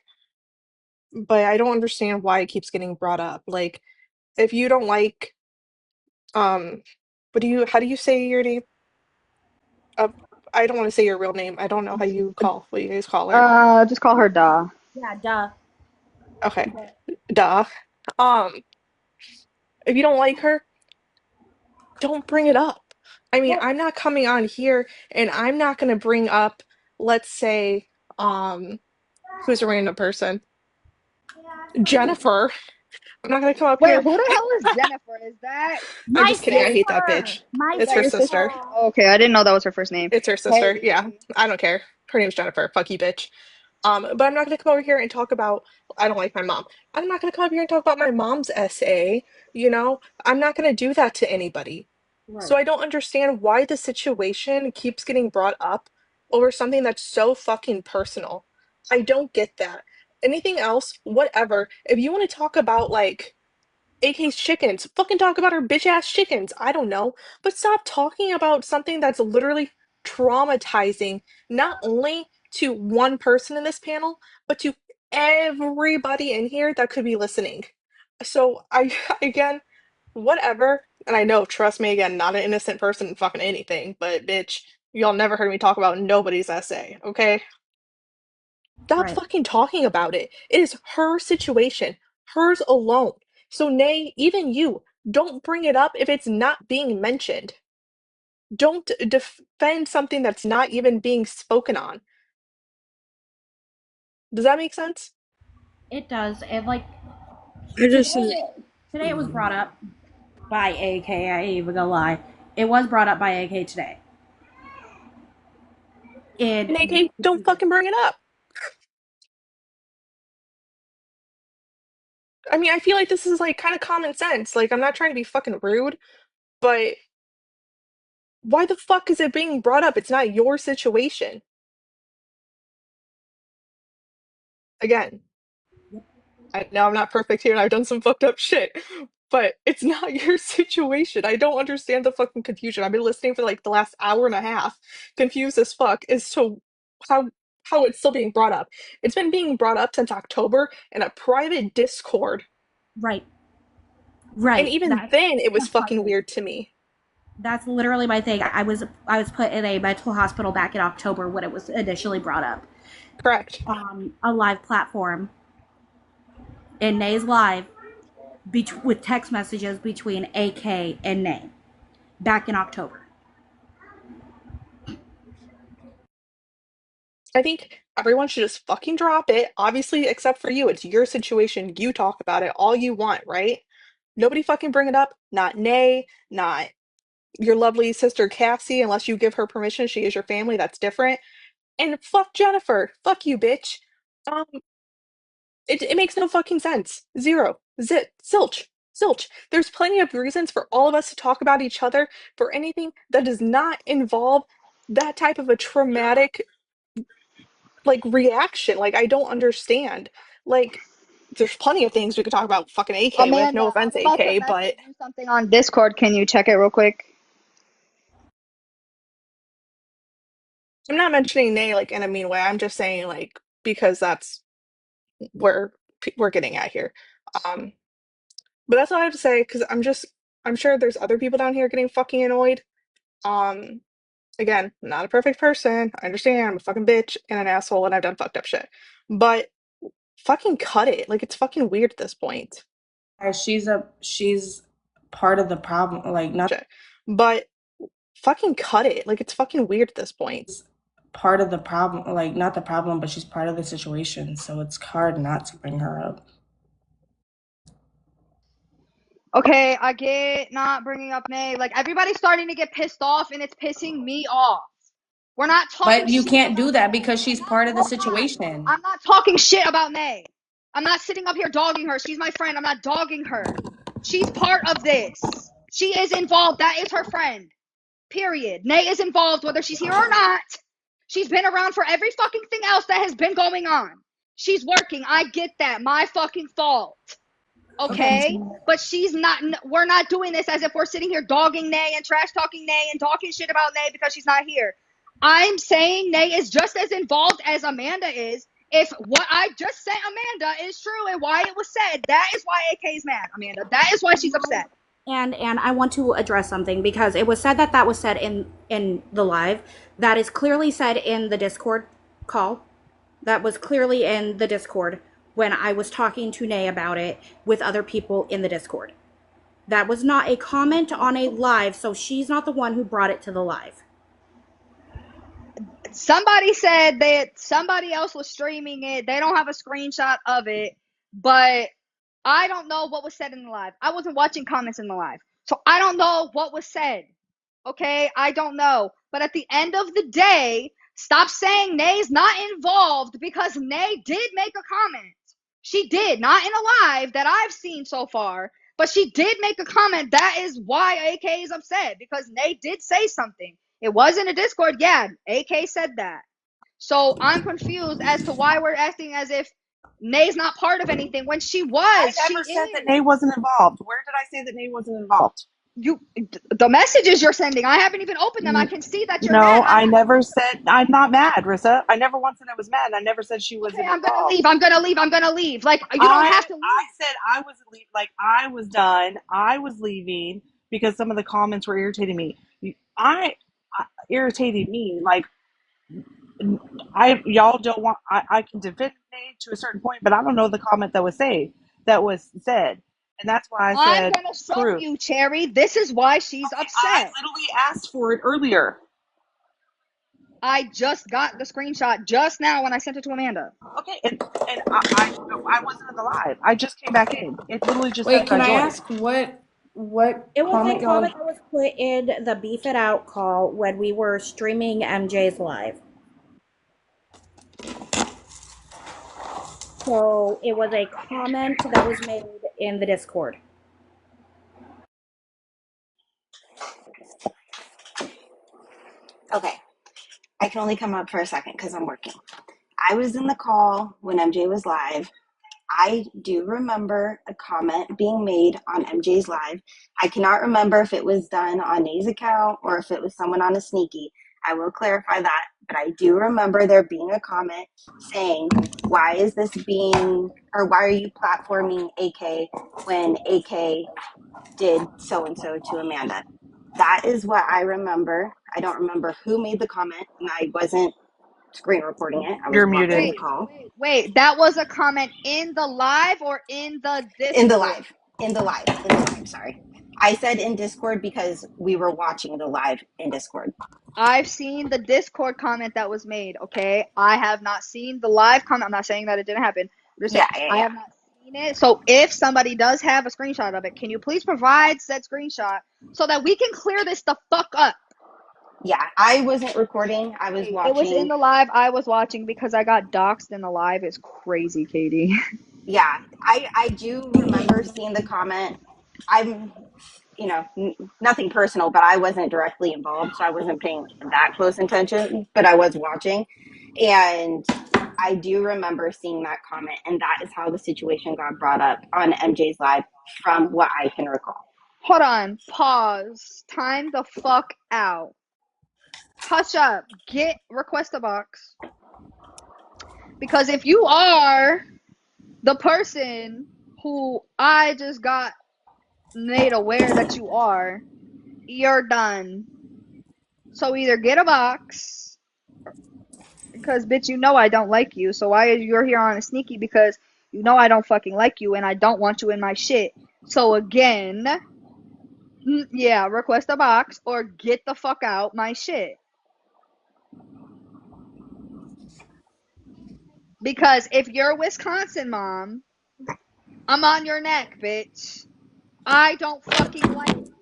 but I don't understand why it keeps getting brought up. Like, if you don't like, um, how do you say your name? Uh, I don't want to say your real name. I don't know how you call what you guys call her. Just call her Da. Yeah, duh. Okay, duh. Um, if you don't like her, don't bring it up. I mean, Well, I'm not coming on here and I'm not gonna bring up, let's say, um, who's a random person? Jennifer. I'm not gonna come up Wait, here. who the hell is Jennifer? Is that I'm my just kidding. I hate that sister. bitch. My is It's that her your sister. sister? sister. Okay, I didn't know that was her first name. It's her sister. Yeah, Hey, I don't care. Her name's Jennifer. Fuck you, bitch. But I'm not gonna come over here and talk about I don't like my mom. I'm not gonna come over here and talk about my mom's essay, you know? I'm not gonna do that to anybody. So Right. I don't understand why the situation keeps getting brought up over something that's so fucking personal. I don't get that. Anything else, whatever. If you want to talk about like AK's chickens. Fucking talk about her bitch ass chickens. I don't know. But stop talking about something that's literally traumatizing, not only to one person in this panel, but to everybody in here that could be listening. So I, again, whatever. And I know, trust me, again, not an innocent person in fucking anything, but bitch, y'all never heard me talk about nobody's essay, okay? Stop Right. fucking talking about it. It is her situation, hers alone. So, Nay, even you, don't bring it up if it's not being mentioned. Don't defend something that's not even being spoken on. Does that make sense? It does. It like I just today it was brought up by AK. I ain't even gonna lie. It was brought up by AK today. And And AK, don't fucking bring it up. I mean, I feel like this is like kind of common sense. Like, I'm not trying to be fucking rude, but Why the fuck is it being brought up? It's not your situation. Again, I know I'm not perfect here and I've done some fucked up shit, but it's not your situation. I don't understand the fucking confusion. I've been listening for like the last hour and a half, confused as fuck as to how how it's still being brought up. It's been being brought up since October in a private Discord. Right. And Right. even That's then it was the part fucking of it. weird to me. That's literally my thing. I was put in a mental hospital back in October when it was initially brought up Correct. on a live platform in Nay's live with text messages between AK and Nay back in October. I think everyone should just fucking drop it. Obviously, except for you. It's your situation. You talk about it all you want, right? Nobody fucking bring it up. Not Nay, not your lovely sister Cassie, unless you give her permission. She is your family. That's different. And fuck Jennifer. Fuck you, bitch. Um, it makes no fucking sense. Zero. Zit. Zilch. Zilch. There's plenty of reasons for all of us to talk about each other for anything that does not involve that type of a traumatic like reaction. Like I don't understand. Like there's plenty of things we could talk about fucking AK with. No Amanda, I'm offense, about to AK, message but you something on Discord. Can you check it real quick? I'm not mentioning Nay like in a mean way. I'm just saying like because that's where we're getting at here. Um, but that's all I have to say because I'm sure there's other people down here getting fucking annoyed. Um, again, not a perfect person. I understand. I'm a fucking bitch and an asshole and I've done fucked up shit. But fucking cut it. Like it's fucking weird at this point. She's part of the problem. Like not Shit. But fucking cut it. Like it's fucking weird at this point. part of the problem. Like not the problem, but she's part of the situation. So it's hard not to bring her up. Okay, I get not bringing up Nay. Like, everybody's starting to get pissed off, and it's pissing me off. We're not talking But you shit can't about do that Nay. because she's No, part of the hold on. situation. I'm not talking shit about Nay. I'm not sitting up here dogging her. She's my friend. I'm not dogging her. She's part of this. She is involved. That is her friend. Period. Nay is involved whether she's here or not. She's been around for every fucking thing else that has been going on. She's working. I get that. My fucking fault. Okay. Okay? But she's not, we're not doing this as if we're sitting here dogging Nay and trash talking Nay and talking shit about Nay because she's not here. I'm saying Nay is just as involved as Amanda is. If what I just said, Amanda, is true and why it was said, that is why AK is mad, Amanda. That is why she's upset. And I want to address something because it was said that that was said in the live. That is clearly said in the Discord call. That was clearly in the Discord when I was talking to Nay about it with other people in the Discord. That was not a comment on a live, so she's not the one who brought it to the live. Somebody said that somebody else was streaming it. They don't have a screenshot of it, but I don't know what was said in the live. I wasn't watching comments in the live. So I don't know what was said. Okay? I don't know. But at the end of the day, stop saying Nay's not involved because Nay did make a comment. She did, not in a live that I've seen so far, but she did make a comment. That is why AK is upset because Nay did say something. It was in a Discord. Yeah, AK said that. So I'm confused as to why we're acting as if Nay's not part of anything when she I was. She never said that is. Nate wasn't involved. Where did I say that Nate wasn't involved? You, the messages you're sending, I haven't even opened them. I can see that you're mad. No, I never said I'm not mad, Rissa. I never once said I was mad. I never said she Okay, wasn't I'm gonna involved. leave. I'm gonna leave. I'm gonna leave. Like, you don't have to I leave. said I was like I was done. I was leaving because some of the comments were irritating me. I irritating me like I y'all don't want I can defend Nate to a certain point, but I don't know the comment that was said, and that's why I I'm said gonna show proof. you, Cherry. This is why she's I upset. literally asked for it earlier. I just got the screenshot just now when I sent it to Amanda. Okay, and I wasn't in the live. I just came back in. It literally just said Wait, that I can I joined. ask what It was a comment comment y'all? that was put in the Beef It Out call when we were streaming MJ's live. So it was a comment that was made in the Discord. Okay, I can only come up for a second because I'm working. I was in the call when MJ was live. I do remember a comment being made on MJ's live. I cannot remember if it was done on Nay's account or if it was someone on a sneaky. I will clarify that, but I do remember there being a comment saying, why is this being, or why are you platforming AK when AK did so-and-so to Amanda? That is what I remember. I don't remember who made the comment, and I wasn't screen recording it. I was You're watching muted. the call. Wait, that was a comment in the live or in the In the Discord? live. In the live. In the live, sorry. I said in Discord because we were watching the live in Discord. I've seen the Discord comment that was made, okay? I have not seen the live comment. I'm not saying that it didn't happen. I'm just saying I Yeah. have not seen it. So if somebody does have a screenshot of it, can you please provide said screenshot so that we can clear this the fuck up? Yeah, I wasn't recording. I was It was in watching. the live. I was watching because I got doxxed in the live. It's crazy, Katie. Yeah, I do remember seeing the comment. I'm, nothing personal, but I wasn't directly involved, so I wasn't paying that close attention, but I was watching. And I do remember seeing that comment, and that is how the situation got brought up on MJ's live from what I can recall. Hold on. Pause. Time the fuck out. Hush up. Request a box. Because if you are the person who I just got made aware that you are, you're done. So either get a box, because bitch, you know I don't like you. So why are you here on a sneaky? Because you know I don't fucking like you and I don't want you in my shit. So again, yeah, request a box or get the fuck out my shit. Because if you're Wisconsin mom, I'm on your neck, bitch. I don't fucking like you.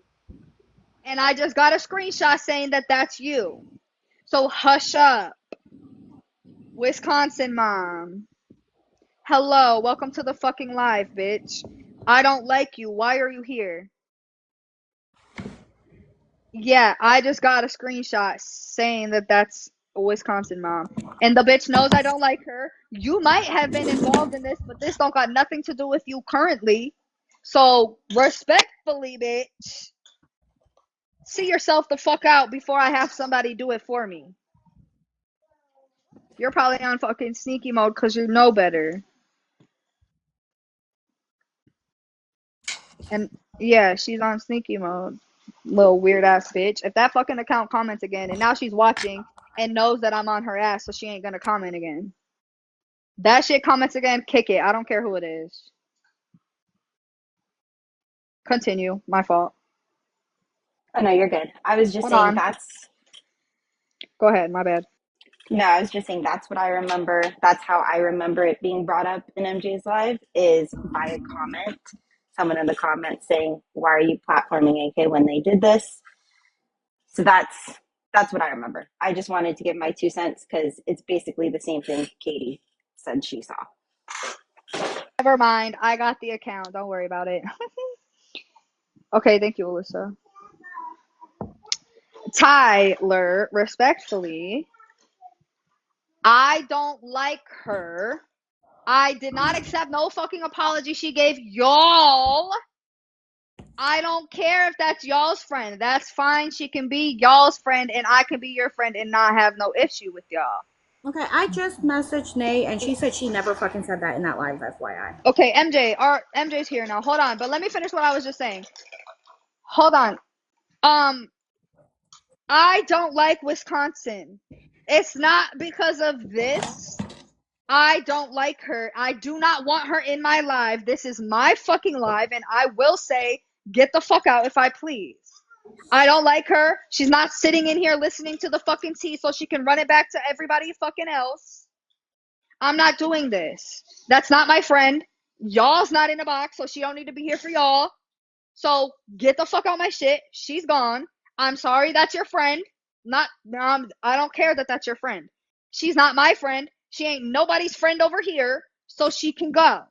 And I just got a screenshot saying that that's you. So hush up. Wisconsin mom. Hello, welcome to the fucking live, bitch. I don't like you. Why are you here? Yeah, I just got a screenshot saying that that's a Wisconsin mom. And the bitch knows I don't like her. You might have been involved in this, but this don't got nothing to do with you currently. So, respectfully, bitch, see yourself the fuck out before I have somebody do it for me. You're probably on fucking sneaky mode because you know better. And yeah, she's on sneaky mode. Little weird ass bitch. If that fucking account comments again, and now she's watching and knows that I'm on her ass, so she ain't gonna comment again. That shit comments again, kick it. I don't care who it is. Continue. My fault. Oh, no, you're good. I was just Hold saying on. that's, Go ahead. My bad. no, I was just saying that's what I remember. That's how I remember it being brought up in MJ's live is by a comment. Someone in the comments saying, why are you platforming AK when they did this? So that's what I remember. I just wanted to give my 2 cents because it's basically the same thing Katie said she saw. Never mind. I got the account. Don't worry about it. Okay. Thank you, Alyssa. Tyler, respectfully, I don't like her. I did not accept no fucking apology she gave y'all. I don't care if that's y'all's friend. That's fine. She can be y'all's friend and I can be your friend and not have no issue with y'all. Okay, I just messaged Nay and she said she never fucking said that in that live, FYI. Okay, MJ's here now. Hold on, but let me finish what I was just saying. Hold on. I don't like Wisconsin. It's not because of this. I don't like her. I do not want her in my live. This is my fucking live, and I will say, get the fuck out if I please. I don't like her. She's not sitting in here listening to the fucking tea so she can run it back to everybody fucking else. I'm not doing this. That's not my friend. Y'all's not in a box, so she don't need to be here for y'all. So get the fuck out my shit. She's gone. I'm sorry that's your friend. Not I don't care that that's your friend. She's not my friend. She ain't nobody's friend over here, so she can go.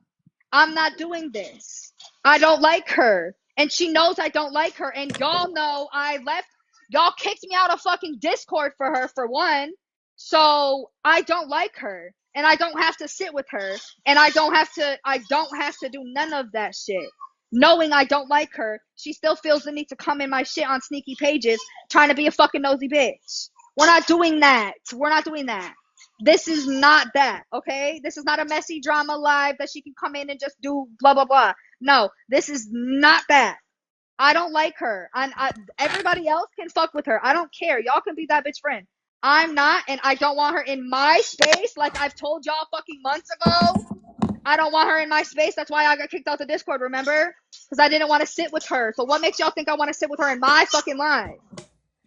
I'm not doing this. I don't like her. And she knows I don't like her. And y'all know I left. Y'all kicked me out of fucking Discord for her, for one. So I don't like her. And I don't have to sit with her. And I don't have to do none of that shit. Knowing I don't like her, she still feels the need to come in my shit on sneaky pages, trying to be a fucking nosy bitch. We're not doing that. We're not doing that. This is not that, okay? This is not a messy drama live that she can come in and just do blah, blah, blah. No, this is not that. I don't like her. Everybody else can fuck with her. I don't care. Y'all can be that bitch friend. I'm not, and I don't want her in my space like I've told y'all fucking months ago. I don't want her in my space. That's why I got kicked out the Discord, remember? Because I didn't want to sit with her. So what makes y'all think I want to sit with her in my fucking live?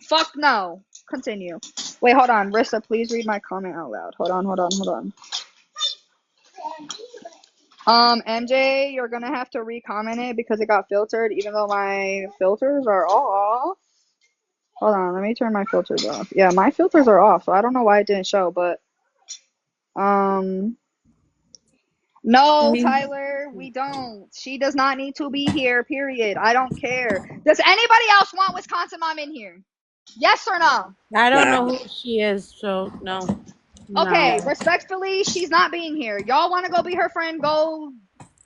Fuck no. Continue. Wait, hold on. Rissa, please read my comment out loud. Hold on. MJ, you're gonna have to re-comment it because it got filtered, even though my filters are off. Hold on, let me turn my filters off. Yeah, my filters are off, so I don't know why it didn't show, but no, Tyler, we don't. She does not need to be here, period. I don't care. Does anybody else want Wisconsin Mom in here? Yes or no? I don't know who she is, so no. Okay, respectfully, she's not being here. Y'all want to go be her friend? Go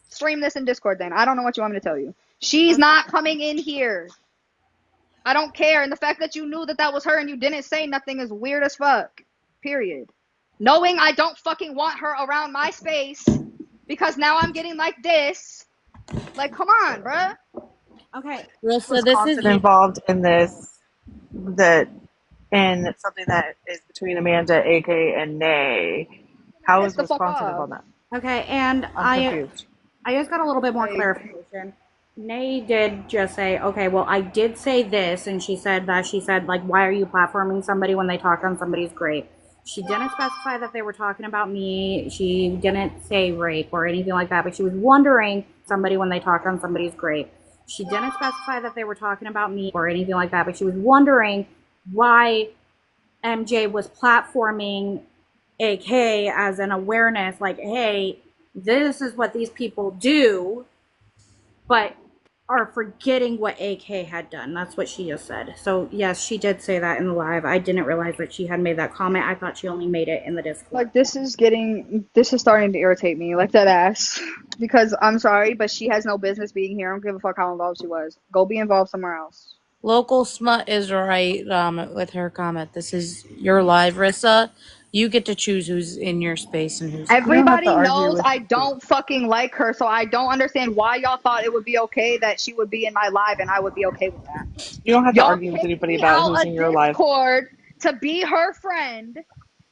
stream this in Discord then. I don't know what you want me to tell you. She's not coming in here. I don't care. And the fact that you knew that that was her and you didn't say nothing is weird as fuck. Period. Knowing I don't fucking want her around my space because now I'm getting like this. Like, come on, bruh. Okay. Rissa, this is involved in this, and something that is between Amanda, AK, and Nay. How is Wisconsin involved in that? Okay, and I'm confused. I just got a little bit more clarification. Nay did just say, okay, well, I did say this, and she said, like, why are you platforming somebody when they talk on somebody's grave? She didn't specify that they were talking about me. She didn't say rape or anything like that, but she was wondering somebody when they talk on somebody's grave. She didn't specify that they were talking about me or anything like that, but she was wondering why MJ was platforming AK as an awareness, like, hey, this is what these people do, but are forgetting what AK had done. That's what she just said. So yes, she did say that in the live. I didn't realize that she had made that comment. I thought she only made it in the Discord. Like, this is starting to irritate me, like that ass. Because I'm sorry, but she has no business being here. I don't give a fuck how involved she was. Go be involved somewhere else. Local Smut is right with her comment. This is your live, Rissa. You get to choose who's in your space and who's not. Everybody knows I don't fucking like her, so I don't understand why y'all thought it would be okay that she would be in my live and I would be okay with that. You don't have to Y'all argue with kicked anybody me about out who's of in your life. Discord to be her friend.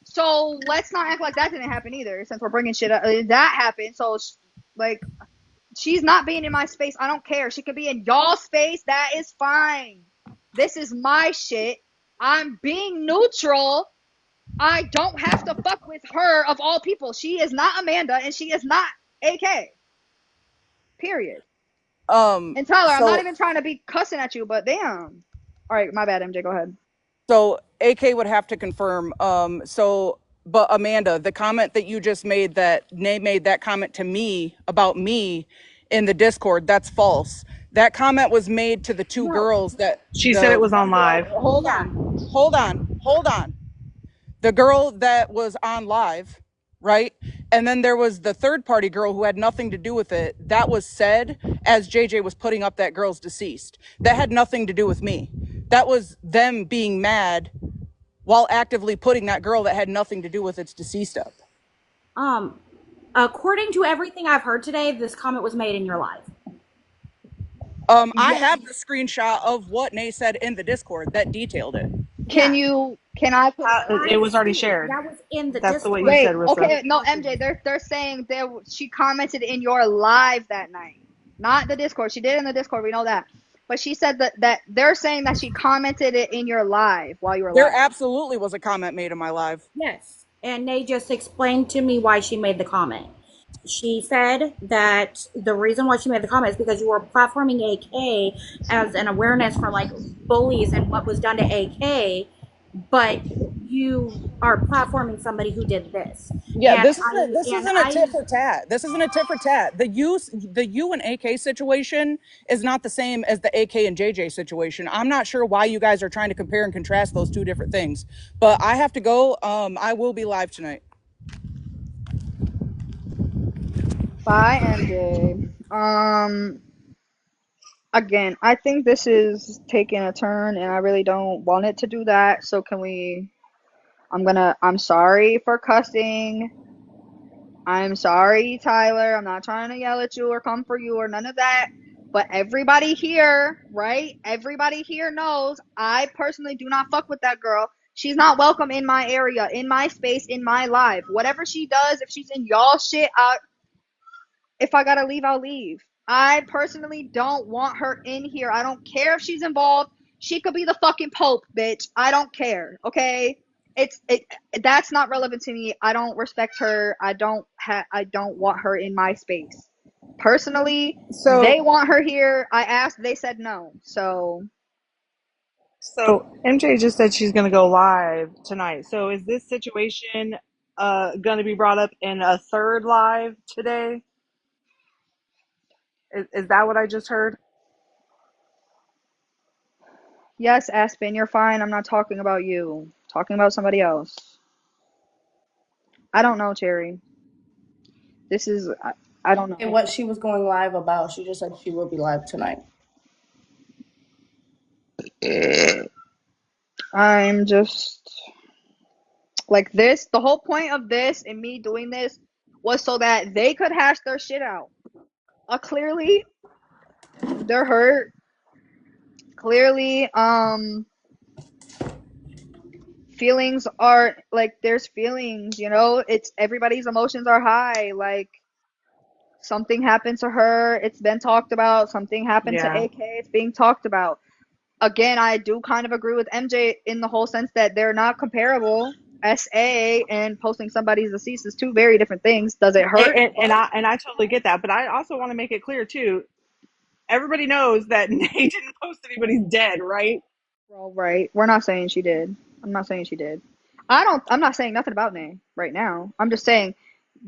So let's not act like that didn't happen either. Since we're bringing shit up, that happened. So like, she's not being in my space. I don't care. She could be in y'all space. That is fine. This is my shit. I'm being neutral. I don't have to fuck with her of all people. She is not Amanda and she is not AK. Period. And Tyler, I'm not even trying to be cussing at you, but damn. All right, my bad, MJ. Go ahead. So AK would have to confirm. But Amanda, the comment that you just made, that Nay made that comment to me about me in the Discord, that's false. That comment was made to the two girls that she said it was on live. Hold on. The girl that was on live, right? And then there was the third party girl who had nothing to do with it. That was said as JJ was putting up that girl's deceased. That had nothing to do with me. That was them being mad while actively putting that girl that had nothing to do with its deceased up. According to everything I've heard today, this comment was made in your live. I have the screenshot of what Nay said in the Discord that detailed it. Can I put it was already shared. That was in the That's Discord. the way you said, Rissa. Okay, no, MJ, they're saying she commented in your live that night. Not the Discord. She did it in the Discord, we know that. But she said that they're saying that she commented it in your live while you were There live. absolutely was a comment made in my live. Yes. And they just explained to me why she made the comment. She said that the reason why she made the comment is because you were platforming AK as an awareness for like bullies and what was done to AK, but you are platforming somebody who did this. Yeah, And this isn't a tit for tat. This isn't a tit for tat. The you and AK situation is not the same as the AK and JJ situation. I'm not sure why you guys are trying to compare and contrast those two different things. But I have to go. I will be live tonight. Bye, MJ. Again, I think this is taking a turn, and I really don't want it to do that. So can we? I'm sorry for cussing. I'm sorry, Tyler. I'm not trying to yell at you or come for you or none of that. But everybody here, right? Everybody here knows I personally do not fuck with that girl. She's not welcome in my area, in my space, in my life. Whatever she does, if she's in y'all shit, if I gotta leave, I'll leave. I personally don't want her in here. I don't care if she's involved. She could be the fucking Pope, bitch. I don't care. Okay? It that's not relevant to me. I don't respect her. I don't want her in my space. Personally, they So want her here. I asked, they said no. So So MJ just said she's going to go live tonight. So is this situation going to be brought up in a third live today? Is that what I just heard? yes, Aspen, you're fine. I'm not talking about you. I'm talking about somebody else. I don't know, Cherry. This is I don't And know. what she was going live about, she just said she will be live tonight. I'm just like this. The whole point of this and me doing this was so that they could hash their shit out. Clearly, they're hurt. Clearly, feelings are like there's feelings. It's everybody's emotions are high. Like something happened to her. It's been talked about. Something happened to Yeah. AK. It's being talked about. Again, I do kind of agree with MJ in the whole sense that they're not comparable. SA and posting somebody's deceased is two very different things. Does it And, hurt? and, and I totally get that, but I also want to make it clear too. Everybody knows that Nate didn't post anybody's dead, right? Well, right. We're not saying she did. I'm not saying she did. I'm not saying nothing about Nay right now. I'm just saying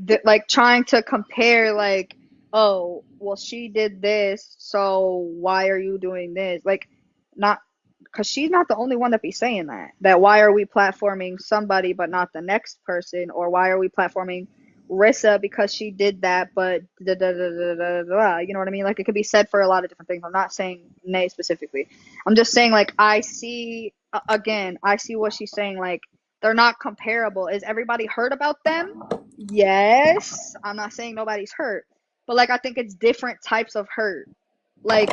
that like trying to compare like, oh, well she did this, so why are you doing this? Like not because she's not the only one that be saying that. That why are we platforming somebody but not the next person, or why are we platforming Rissa because she did that, but da da da da da da. You know what I mean? Like it could be said for a lot of different things. I'm not saying Nay specifically. I'm just saying like I see again. I see what she's saying. Like they're not comparable. Is everybody hurt about them? Yes. I'm not saying nobody's hurt, but like I think it's different types of hurt. Like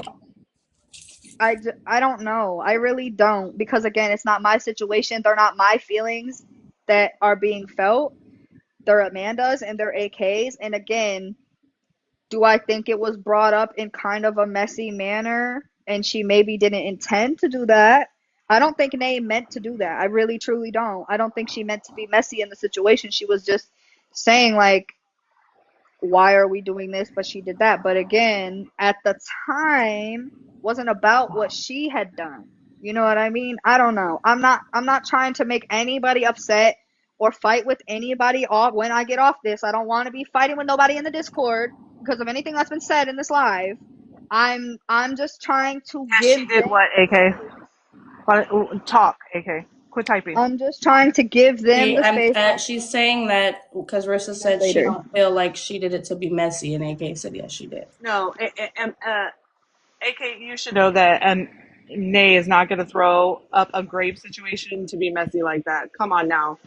I don't know. I really don't because again, it's not my situation. They're not my feelings that are being felt. They're Amanda's and they're AK's. And again, do I think it was brought up in kind of a messy manner and she maybe didn't intend to do that? I don't think Nay meant to do that. I really truly don't. I don't think she meant to be messy in the situation. She was just saying like why are we doing this, but she did that. But again, at the time wasn't about what she had done. You know what I mean? I don't know. I'm not trying to make anybody upset or fight with anybody off when I get off this. I don't want to be fighting with nobody in the Discord because of anything that's been said in this live. I'm just trying to Yes, she give did them what, the AK? space. Talk, AK. Quit typing. I'm just trying to give them See, the space. she's saying that because Rissa That's said she later. don't feel like she did it to be messy, and AK said yes, she did. No, AK, you should know that Nay is not going to throw up a grave situation to be messy like that. Come on now.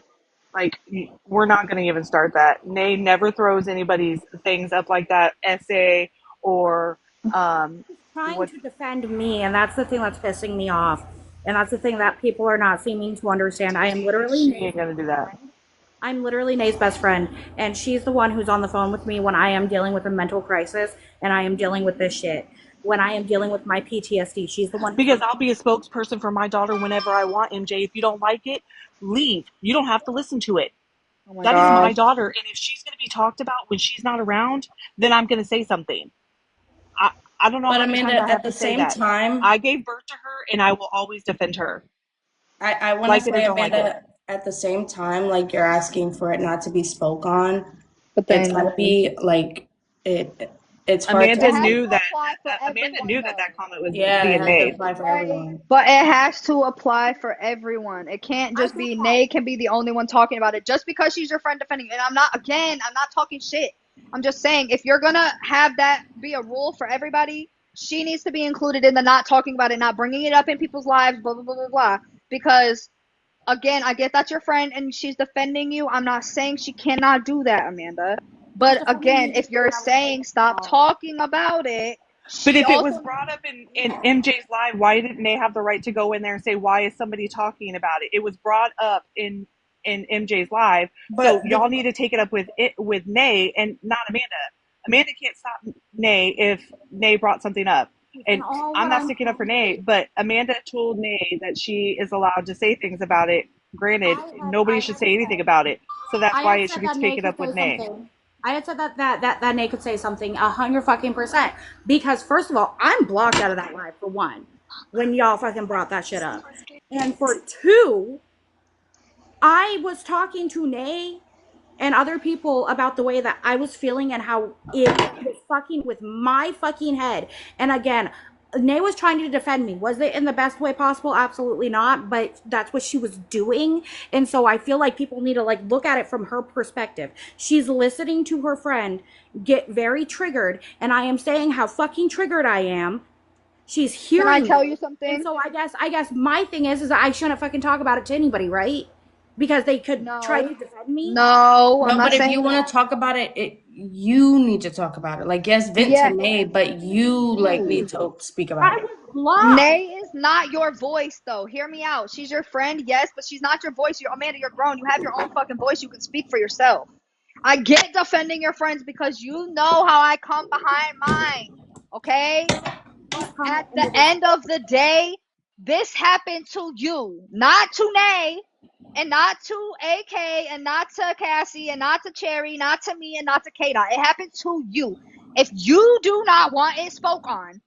Like, we're not going to even start that. Nay never throws anybody's things up like that, essay or trying what. to defend me, and that's the thing that's pissing me off. And that's the thing that people are not seeming to understand. I am literally She Nay's ain't going to do best that. friend. I'm literally Nay's best friend, and she's the one who's on the phone with me when I am dealing with a mental crisis and I am dealing with this shit. When I am dealing with my PTSD, she's the one who's Because on the I'll be a spokesperson for my daughter whenever I want, MJ. If you don't like it, leave. You don't have to listen to it. Oh my That is my god. daughter. And if she's going to be talked about when she's not around, then I'm going to say something. I, I don't know But how many times I Amanda, at have the to say same that. time, I gave birth to her and I will always defend her. I want to Like it or say, don't like Amanda, it. at the same time, like you're asking for it not to be spoke on, But it's then gotta be like it. It's hard to Amanda it has say. knew to that apply for Amanda everyone knew that though. that comment was Yeah, it being has to made. apply for Right. everyone. But it has to apply for everyone. It can't I just get be that. Nay can be the only one talking about it just because she's your friend defending. And I'm not talking shit. I'm just saying if you're gonna have that be a rule for everybody, she needs to be included in the not talking about it, not bringing it up in people's lives, blah blah blah blah blah. Because again, I get that's your friend and she's defending you. I'm not saying she cannot do that, Amanda. She's But defending again, me if too, you're and I was very saying stop small. talking about it, But she if it was also brought up in MJ's live, why didn't they have the right to go in there and say, why is somebody talking about it? It was brought up in MJ's live. So But y'all need to take it up with Nay and not Amanda. Amanda can't stop Nay if Nay brought something up. And And all I'm what not I'm sticking up for saying Nay, is, but Amanda told Nay that she is allowed to say things about it. Granted, I nobody should had say anything said about it. So that's I why had it should said be that Nate taken could up with say Nay. something. I had said that Nate could say something 100% because first of all, I'm blocked out of that live for one, when y'all fucking brought that shit up, and for two, I was talking to Nay and other people about the way that I was feeling and how it was fucking with my fucking head. And again, Nay was trying to defend me. Was it in the best way possible? Absolutely not. But that's what she was doing. And so I feel like people need to like look at it from her perspective. She's listening to her friend get very triggered, and I am saying how fucking triggered I am. She's can I hearing tell me. you And something? so I guess my thing is that I shouldn't fucking talk about it to anybody, right? Because they could try No. to defend me. No, I'm no, not but if you saying want that. to talk about it, you need to talk about it. Like yes, vent to Yeah, me, but you like need to speak about I it. was blocked. Nay is not your voice though. Hear me out. She's your friend, yes, but she's not your voice. You're Amanda, you're grown. You have your own fucking voice. You can speak for yourself. I get defending your friends because you know how I come behind mine. Okay? But Comment at the under this. end of the day, this happened to you, not to Nay, and not to AK, and not to Cassie, and not to Cherry, not to me, and not to K. It happened to you. If you do not want it spoke on,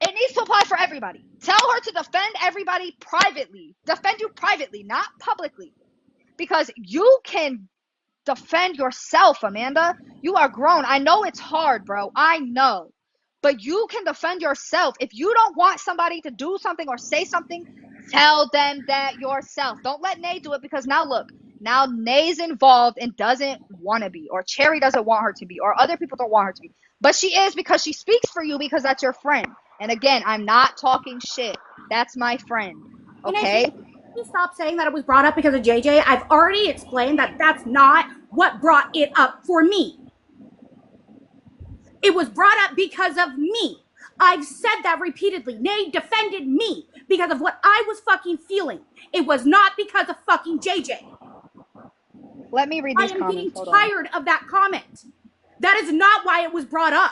it needs to apply for everybody. Tell her to defend everybody privately. Defend you privately, not publicly. Because you can defend yourself, Amanda. You are grown. I know it's hard, bro. I know. But you can defend yourself. If you don't want somebody to do something or say something, tell them that yourself. Don't let Nay do it because now look, now Nay's involved and doesn't want to be, or Cherry doesn't want her to be, or other people don't want her to be. But she is because she speaks for you because that's your friend. And again, I'm not talking shit. That's my friend. And I should Okay? you stop saying that it was brought up because of JJ. I've already explained that that's not what brought it up for me. It was brought up because of me. I've said that repeatedly. Nay defended me because of what I was fucking feeling. It was not because of fucking JJ. Let me read I these am getting comments. Hold on. tired of that comment. That is not why it was brought up.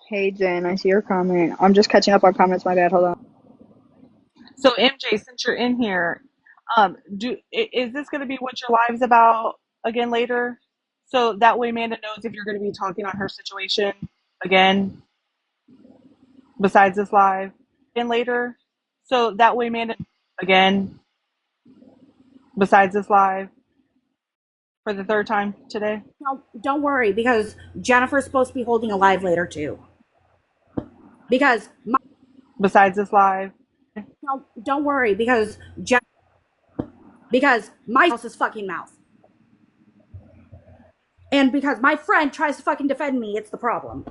Hey Jen, I see your comment. I'm just catching up on comments. My bad. Hold on. So MJ, since you're in here, is this going to be what your live's about again later? So that way Amanda knows if you're going to be talking on her situation again besides this live and later. So that way Amanda again besides this live for the third time today. No, don't worry because Jennifer's supposed to be holding a live later too. Because Besides this live. no, don't worry because my house is fucking mouth. And because my friend tries to fucking defend me, it's the problem.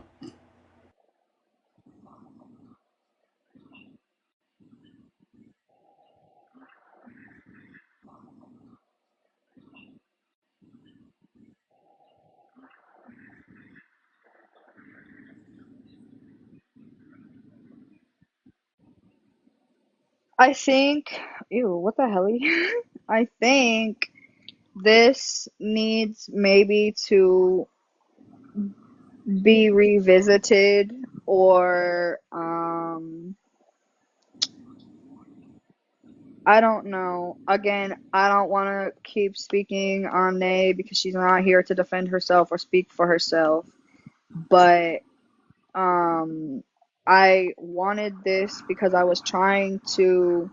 I think. Ew, what the hell? I think this needs maybe to be revisited or I don't know. Again, I don't want to keep speaking on Nay because she's not here to defend herself or speak for herself. But I wanted this because I was trying to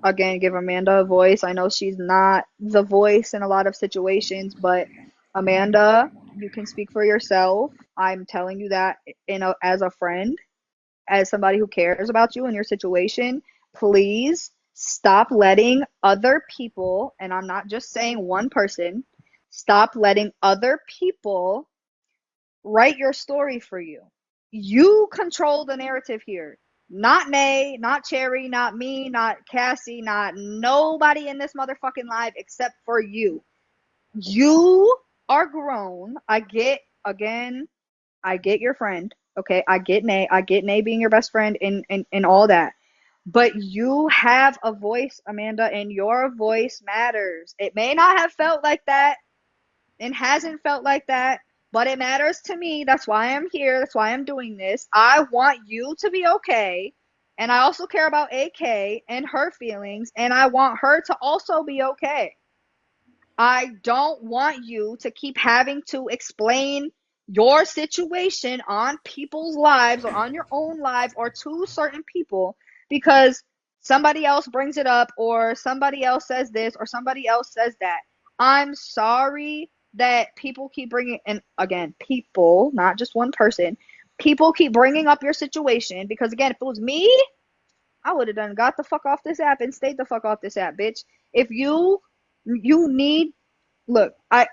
again give Amanda a voice. I know she's not the voice in a lot of situations, but Amanda, you can speak for yourself. I'm telling you that as a friend, as somebody who cares about you and your situation. Please stop letting other people, and I'm not just saying one person, stop letting other people write your story for you. You control the narrative here. Not Nay, not Cherry, not me, not Cassie, not nobody in this motherfucking live except for you. You are grown. Again, I get your friend. Okay, I get Nay. I get Nay being your best friend and all that. But you have a voice, Amanda, and your voice matters. It may not have felt like that and hasn't felt like that, but it matters to me. That's why I'm here. That's why I'm doing this. I want you to be okay. And I also care about AK and her feelings, and I want her to also be okay. I don't want you to keep having to explain your situation on people's lives or on your own lives or to certain people because somebody else brings it up or somebody else says this or somebody else says that. I'm sorry that people keep bringing, and again, people, not just one person, people keep bringing up your situation because, again, if it was me, I would have done got the fuck off this app and stayed the fuck off this app, bitch. If you need, look, I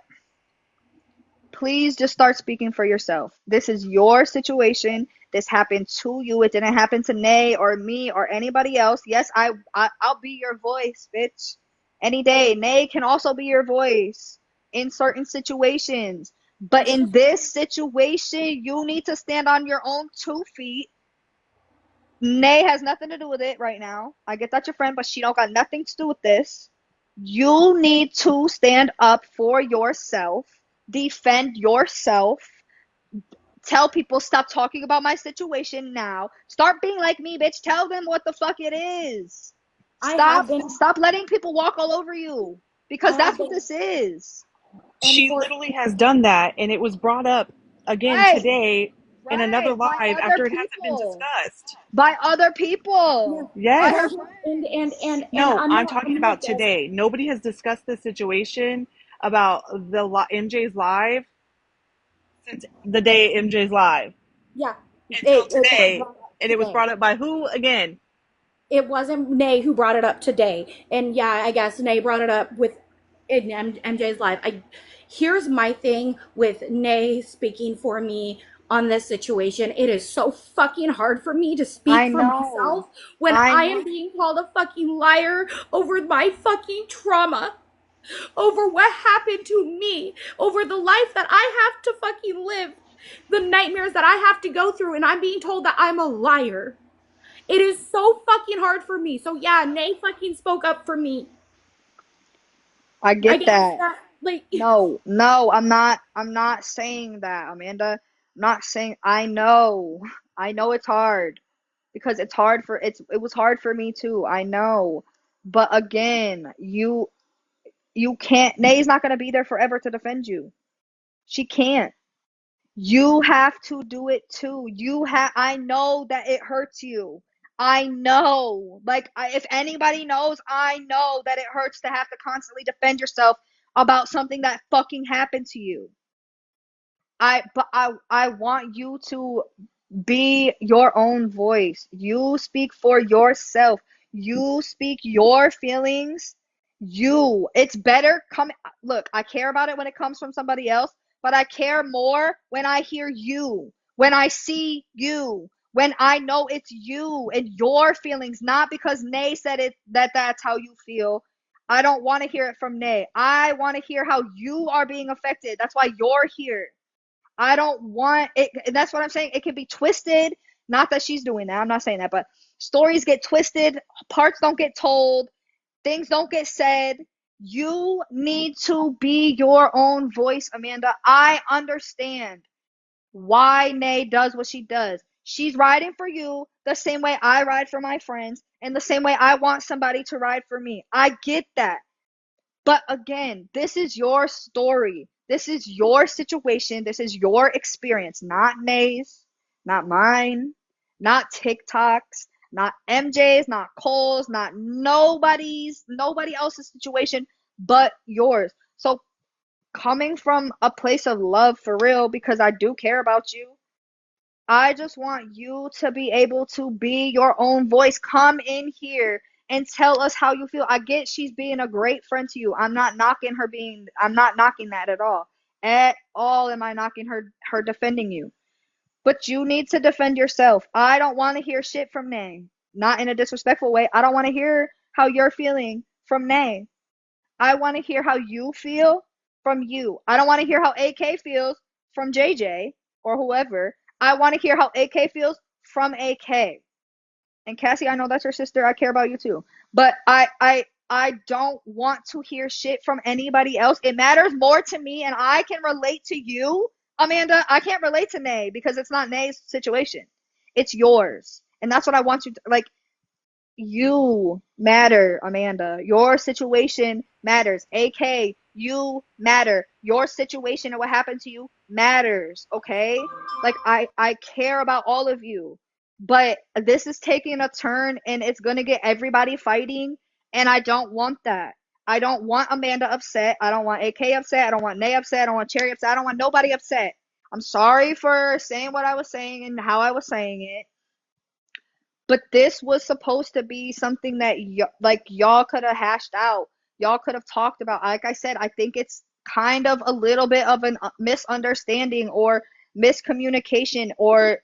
please just start speaking for yourself. This is your situation. This happened to you. It didn't happen to Nay or me or anybody else. Yes, I'll be your voice, bitch. Any day. Nay can also be your voice in certain situations. But This in is this situation, you need to stand on your own 2 feet. Nay has nothing to do with it right now. I get that your friend, but she don't got nothing to do with this. You need to stand up for yourself, defend yourself, tell people stop talking about my situation now. Start being like me, bitch. Tell them what the fuck it is. I have Stop been stop letting people walk all over you I because have that's what been this is. and She for literally has done that, and it was brought up again Right. today in another Right. By live other after it hasn't been people. discussed. By other yeah, people. By her Yes. and and friends. and No, I'm I'm gonna talking I'm gonna about guess. today. Nobody has discussed the situation about MJ's live since the day MJ's live Yeah, until it got today, brought up and it was today. brought up by who again? It wasn't Nay who brought it up today, and yeah, I guess Nay brought it up with in MJ's live. I Here's my thing with Nay speaking for me on this situation. It is so fucking hard for me to speak I for know. myself when I I know. am being called a fucking liar over my fucking trauma, over what happened to me, over the life that I have to fucking live, the nightmares that I have to go through, and I'm being told that I'm a liar. It is so fucking hard for me. So yeah, Nay fucking spoke up for me. I I get guess that. that like No, no, I'm not saying that, Amanda. I'm not saying I know. I know it's hard because it was hard for me too. I know. But again, you can't Nay's not going to be there forever to defend you. She can't. You have to do it too. I know that it hurts you. I know. Like if anybody knows, I know that it hurts to have to constantly defend yourself about something that fucking happened to you. I want you to be your own voice. You speak for yourself. You speak your feelings. It's better come look, I care about it when it comes from somebody else, but I care more when I hear you, when I see you, when I know it's you and your feelings, not because Nay said it that's how you feel. I don't want to hear it from Nay. I want to hear how you are being affected. That's why you're here. I don't want it. That's what I'm saying. It can be twisted. Not that she's doing that. I'm not saying that, but stories get twisted. Parts don't get told. Things don't get said. You need to be your own voice, Amanda. I understand why Nay does what she does. She's riding for you the same way I ride for my friends and the same way I want somebody to ride for me. I get that. But again, this is your story. This is your situation. This is your experience, not May's, not mine, not TikTok's, not MJ's, not Cole's, not nobody else's situation but yours. So coming from a place of love for real, because I do care about you, I just want you to be able to be your own voice. Come in here and tell us how you feel. I get she's being a great friend to you. I'm not knocking I'm not knocking that at all. At all am I knocking her defending you. But you need to defend yourself. I don't want to hear shit from Nay. Not in a disrespectful way. I don't want to hear how you're feeling from Nay. I want to hear how you feel from you. I don't want to hear how AK feels from JJ or whoever. I want to hear how AK feels from AK. And Cassie, I know that's your sister. I care about you too. But I don't want to hear shit from anybody else. It matters more to me, and I can relate to you, Amanda. I can't relate to Nay because it's not Nay's situation. It's yours. And that's what I want you to like. You matter, Amanda. Your situation matters. AK, you matter. Your situation and what happened to you matters, okay? Like I care about all of you. But this is taking a turn and it's going to get everybody fighting, and I don't want that. I don't want Amanda upset. I don't want AK upset. I don't want Nay upset. I don't want Cherry upset. I don't want nobody upset. I'm sorry for saying what I was saying and how I was saying it. But this was supposed to be something that y'all could have hashed out. Y'all could have talked about. Like I said, I think it's kind of a little bit of a misunderstanding or miscommunication, or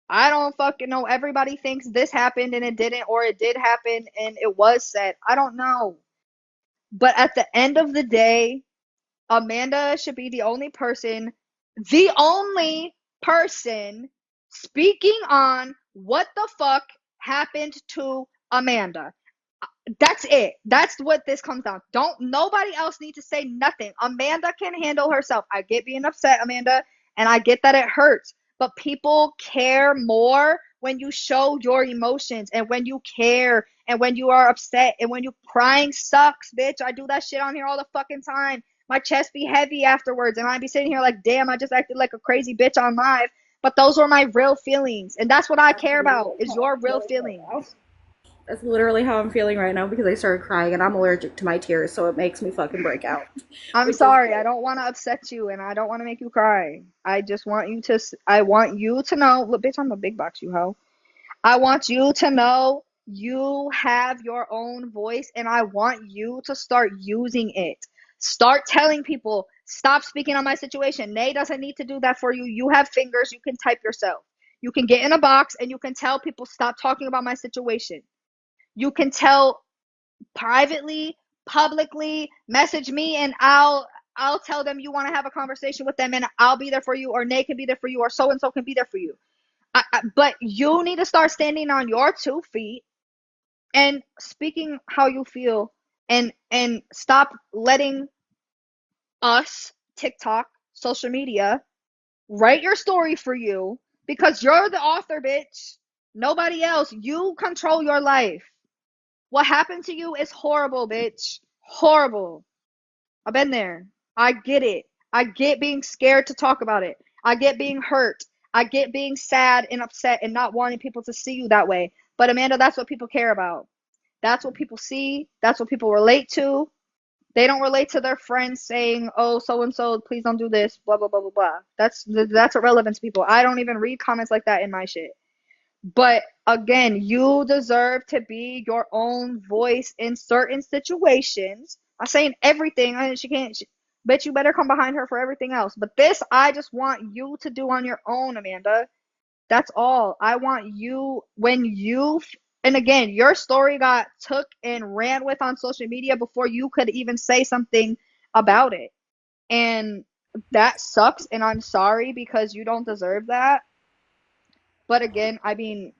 I don't fucking know. Everybody thinks this happened and it didn't, or it did happen and it was said. I don't know. But at the end of the day, Amanda should be the only person speaking on what the fuck happened to Amanda. That's it. That's what this comes down. Don't nobody else need to say nothing. Amanda can handle herself. I get being upset, Amanda, and I get that it hurts. But people care more when you show your emotions and when you care and when you are upset and when you crying sucks, bitch. I do that shit on here all the fucking time. My chest be heavy afterwards, and I be sitting here like, damn, I just acted like a crazy bitch on live. But those were my real feelings, and that's what I care about is your real feelings. That's literally how I'm feeling right now because I started crying and I'm allergic to my tears, so it makes me fucking break out. I'm Which is sorry. I don't want to upset you, and I don't want to make you cry. I just want you to. I want you to know. Look, bitch, I'm a big box, you hoe. I want you to know you have your own voice, and I want you to start using it. Start telling people, stop speaking on my situation. Nay doesn't need to do that for you. You have fingers. You can type yourself. You can get in a box and you can tell people, stop talking about my situation. You can tell privately, publicly, message me, and I'll tell them you want to have a conversation with them, and I'll be there for you, or Nate can be there for you, or so and so can be there for you. But you need to start standing on your 2 feet and speaking how you feel, and stop letting us, TikTok, social media, write your story for you, because you're the author, bitch. Nobody else. You control your life. What happened to you is horrible, bitch. Horrible. I've been there. I get it. I get being scared to talk about it. I get being hurt. I get being sad and upset and not wanting people to see you that way. But Amanda, that's what people care about. That's what people see. That's what people relate to. They don't relate to their friends saying, "Oh, so and so, please don't do this." Blah blah blah blah blah. That's irrelevant to people. I don't even read comments like that in my shit. But again, you deserve to be your own voice in certain situations. I'm saying everything. I mean, bet you better come behind her for everything else. But this, I just want you to do on your own, Amanda. That's all. I want you, and again, your story got took and ran with on social media before you could even say something about it. And that sucks. And I'm sorry because you don't deserve that. But again, I mean,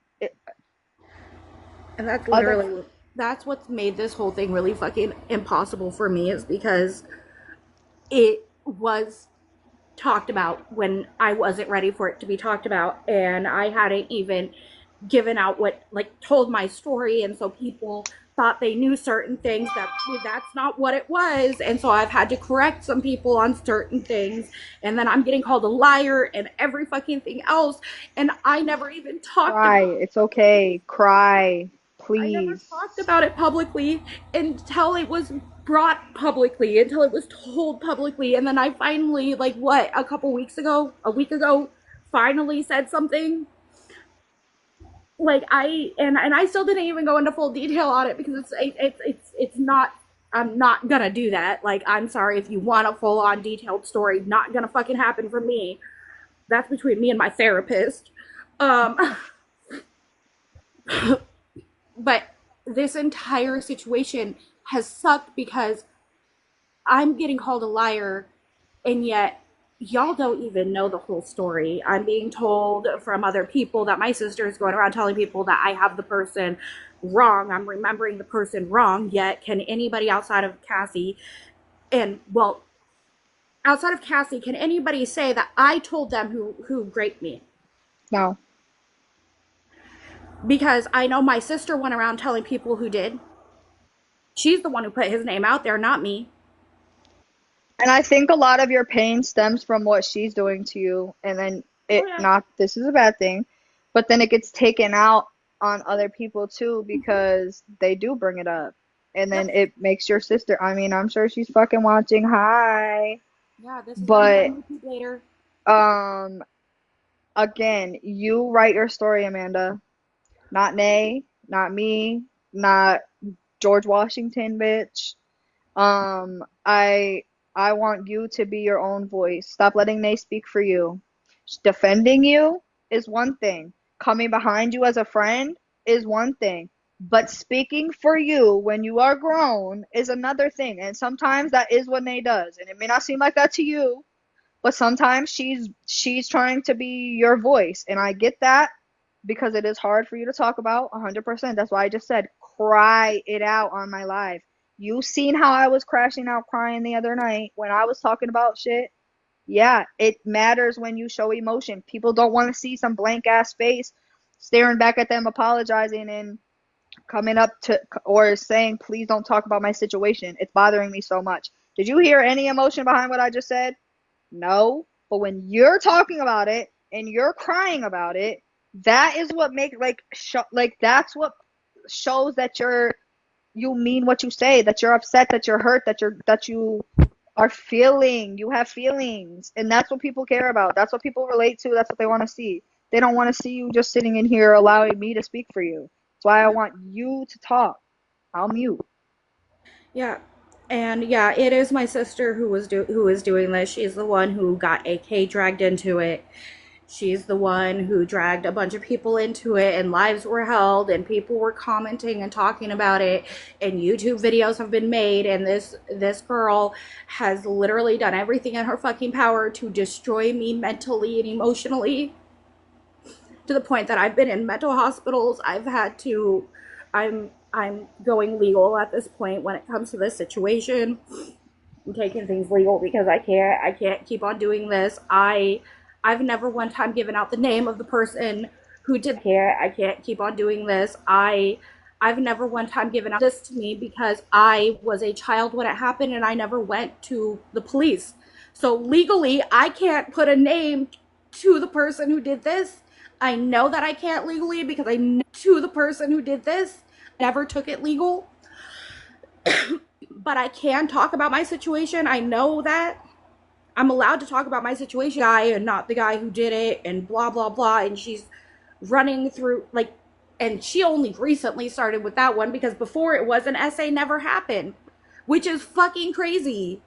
and that's other literally that's what's made this whole thing really fucking impossible for me is because it was talked about when I wasn't ready for it to be talked about, and I hadn't even given out what, like, told my story, and so people thought they knew certain things that that's not what it was, and so I've had to correct some people on certain things, and then I'm getting called a liar and every fucking thing else, and I never even talked Cry. about It's okay. Cry. I never Please. talked about it publicly until it was brought publicly, until it was told publicly, and then I finally, like, what, a week ago, finally said something. Like, and I still didn't even go into full detail on it because it's not. I'm not gonna do that. Like, I'm sorry if you want a full on detailed story, not gonna fucking happen for me. That's between me and my therapist. Um, but this entire situation has sucked because I'm getting called a liar, and yet y'all don't even know the whole story. I'm being told from other people that my sister is going around telling people that I have the person wrong. I'm remembering the person wrong, yet can anybody outside of Cassie, and well, outside of Cassie, can anybody say that I told them who raped me? No. Because I know my sister went around telling people who did. She's the one who put his name out there, not me. And I think a lot of your pain stems from what she's doing to you, and then Oh it yeah. not this is a bad thing, but then it gets taken out on other people too because they do bring it up. And then Yep. it makes your sister, I mean, I'm sure she's fucking watching. Hi. Yeah, this is gonna be But on YouTube later. um again, you write your story, Amanda. Not Nay, not me, not George Washington, bitch. I want you to be your own voice. Stop letting they speak for you. Defending you is one thing. Coming behind you as a friend is one thing. But speaking for you when you are grown is another thing. And sometimes that is what Nay does. And it may not seem like that to you, but sometimes she's trying to be your voice. And I get that because it is hard for you to talk about 100%. That's why I just said cry it out on my live. You seen how I was crashing out crying the other night when I was talking about shit? Yeah, it matters when you show emotion. People don't want to see some blank ass face staring back at them apologizing and coming up to or saying please don't talk about my situation. It's bothering me so much. Did you hear any emotion behind what I just said? No. But when you're talking about it and you're crying about it, that is what makes like that's what shows that you mean what you say, that you're upset, that you're hurt, that you are feeling, you have feelings. And that's what people care about. That's what people relate to. That's what they want to see. They don't want to see you just sitting in here allowing me to speak for you. That's why I want you to talk. I'll mute. Yeah. And yeah, it is my sister who is doing this. She's the one who got AK dragged into it. She's the one who dragged a bunch of people into it, and lives were held and people were commenting and talking about it, and YouTube videos have been made, and this girl has literally done everything in her fucking power to destroy me mentally and emotionally, to the point that I've been in mental hospitals. I'm going legal at this point when it comes to this situation. I'm taking things legal because I can't keep on doing this. I've never one time given out the name of the person who did. I can't keep on doing this. I've never one time given out this to me because I was a child when it happened and I never went to the police. So legally, I can't put a name to the person who did this. I know that I can't legally because I know to the person who did this. I never took it legal, but I can talk about my situation. I know that I'm allowed to talk about my situation, guy, and not the guy who did it, and blah blah blah. And she's running through, like, and she only recently started with that one because before it was an essay never happened, which is fucking crazy.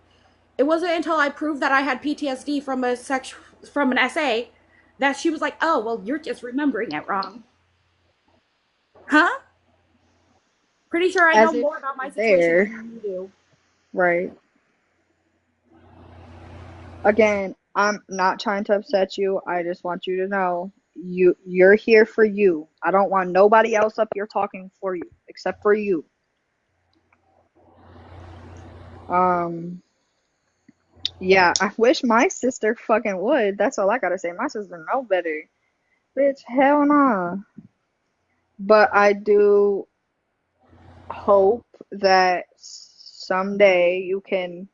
It wasn't until I proved that I had PTSD from an essay that she was like, "Oh, well, you're just remembering it wrong." Huh? Pretty sure I know As if more about you my were situation there. than you do. Right. Again, I'm not trying to upset you. I just want you to know you're here for you. I don't want nobody else up here talking for you except for you. Um Yeah, I wish my sister fucking would. That's all I gotta say. My sister know better. Bitch, hell nah. But I do hope that someday you can,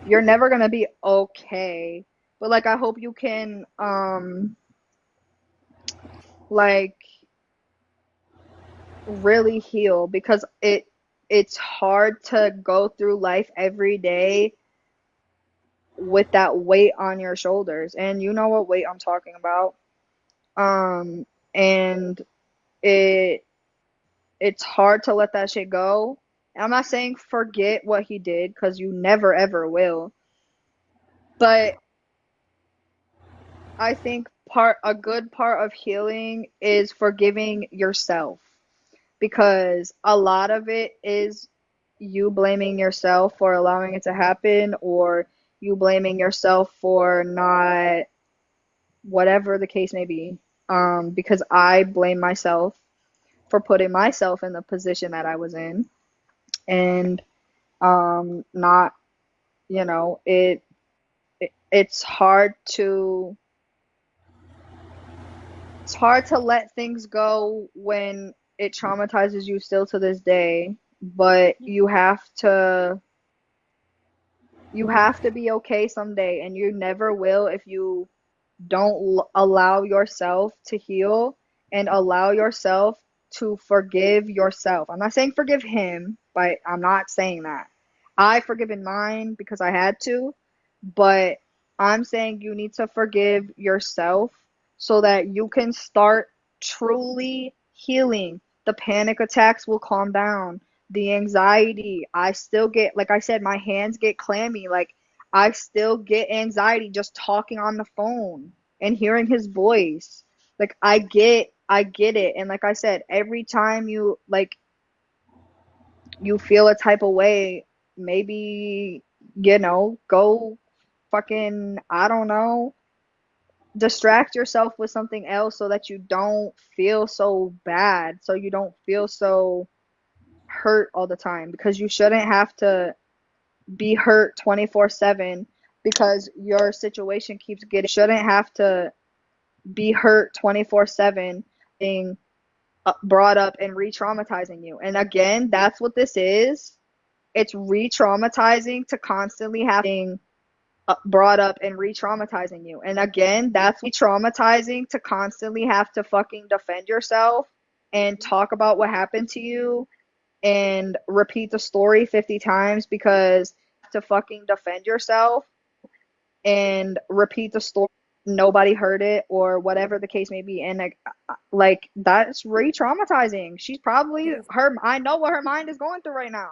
you're never gonna be okay, but like I hope you can like really heal because it's hard to go through life every day with that weight on your shoulders. And you know what weight I'm talking about. And it it's hard to let that shit go. And I'm not saying forget what he did because you never ever will. But I think a good part of healing is forgiving yourself because a lot of it is you blaming yourself for allowing it to happen or you blaming yourself for not whatever the case may be. Because I blame myself for putting myself in the position that I was in and not, you know, it's hard to let things go when it traumatizes you still to this day, but you have to be okay someday and you never will if you don't allow yourself to heal and allow yourself to forgive yourself. I'm not saying forgive him, but I'm not saying that. I forgiven mine because I had to, but I'm saying you need to forgive yourself so that you can start truly healing. The panic attacks will calm down. The anxiety, I still get, like I said, my hands get clammy. Like, I still get anxiety just talking on the phone and hearing his voice. Like, I get it. And like I said, every time you feel a type of way, maybe, go fucking, I don't know, distract yourself with something else so that you don't feel so bad, so you don't feel so hurt all the time because you shouldn't have to be hurt 24/7 because your situation keeps getting shouldn't have to be hurt 24/7 being brought up and re-traumatizing you. And again, that's what this is. It's re-traumatizing to constantly having brought up and re-traumatizing you. And again, that's traumatizing to constantly have to fucking defend yourself and talk about what happened to you and repeat the story 50 times because to fucking defend yourself and repeat the story nobody heard it or whatever the case may be. And like that's re-traumatizing. She's It probably is her I know what her mind is going through right now.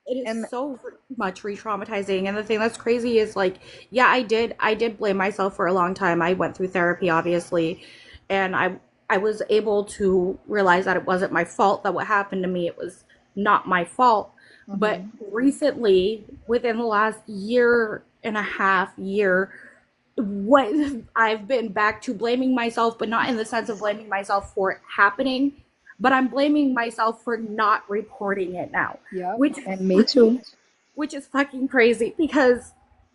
it is And so much re-traumatizing, and the thing that's crazy is like, yeah, I did blame myself for a long time. I went through therapy, obviously, and I was able to realize that it wasn't my fault, that what happened to me, it was not my fault. But mhm. recently, within the last year and a half year, what I've been back to blaming myself, but not in the sense of blaming myself for it happening, but I'm blaming myself for not reporting it now, Yep. which is And me fucking too. which is fucking crazy because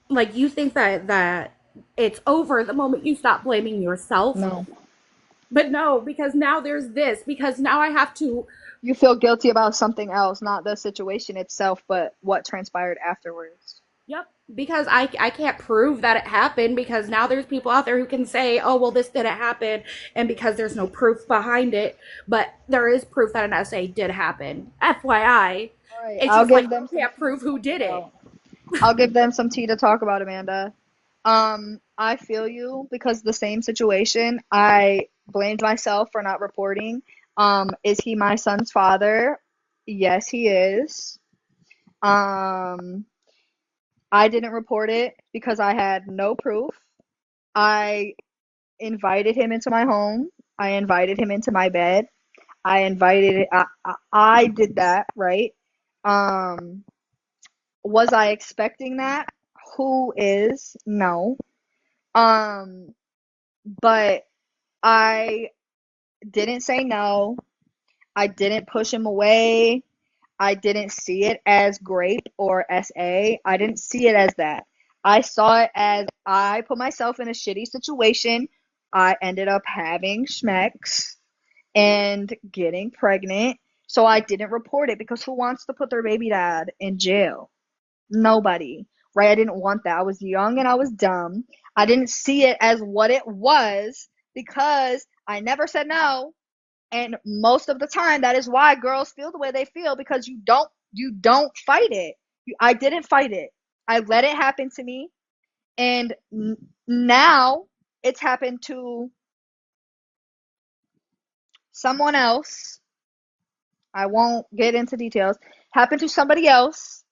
like you think that it's over the moment you stop blaming yourself, No. but no, because now there's this, because now I have to. You feel guilty about something else, not the situation itself, but what transpired afterwards. Yep, because I can't prove that it happened, because now there's people out there who can say, oh well, this didn't happen, and because there's no proof behind it, but there is proof that an essay did happen, FYI. All right, It's I'll just like give them you some can't tea prove to who talk did it. about. I'll give them some tea to talk about, Amanda. I feel you because the same situation. I blamed myself for not reporting. Is he my son's father? Yes, he is. Um, I didn't report it because I had no proof. I invited him into my home. I invited him into my bed. I did that, right? Um, was I expecting that? Who is? No. Um, but I didn't say no. I didn't push him away. I didn't see it as grape or SA. I didn't see it as that. I saw it as I put myself in a shitty situation. I ended up having schmecks and getting pregnant. So I didn't report it because who wants to put their baby dad in jail? Nobody, right? I didn't want that. I was young and I was dumb. I didn't see it as what it was because I never said no. And most of the time that is why girls feel the way they feel, because you don't fight it. I didn't fight it. I let it happen to me, and now it's happened to someone else. I won't get into details. Happened to somebody else,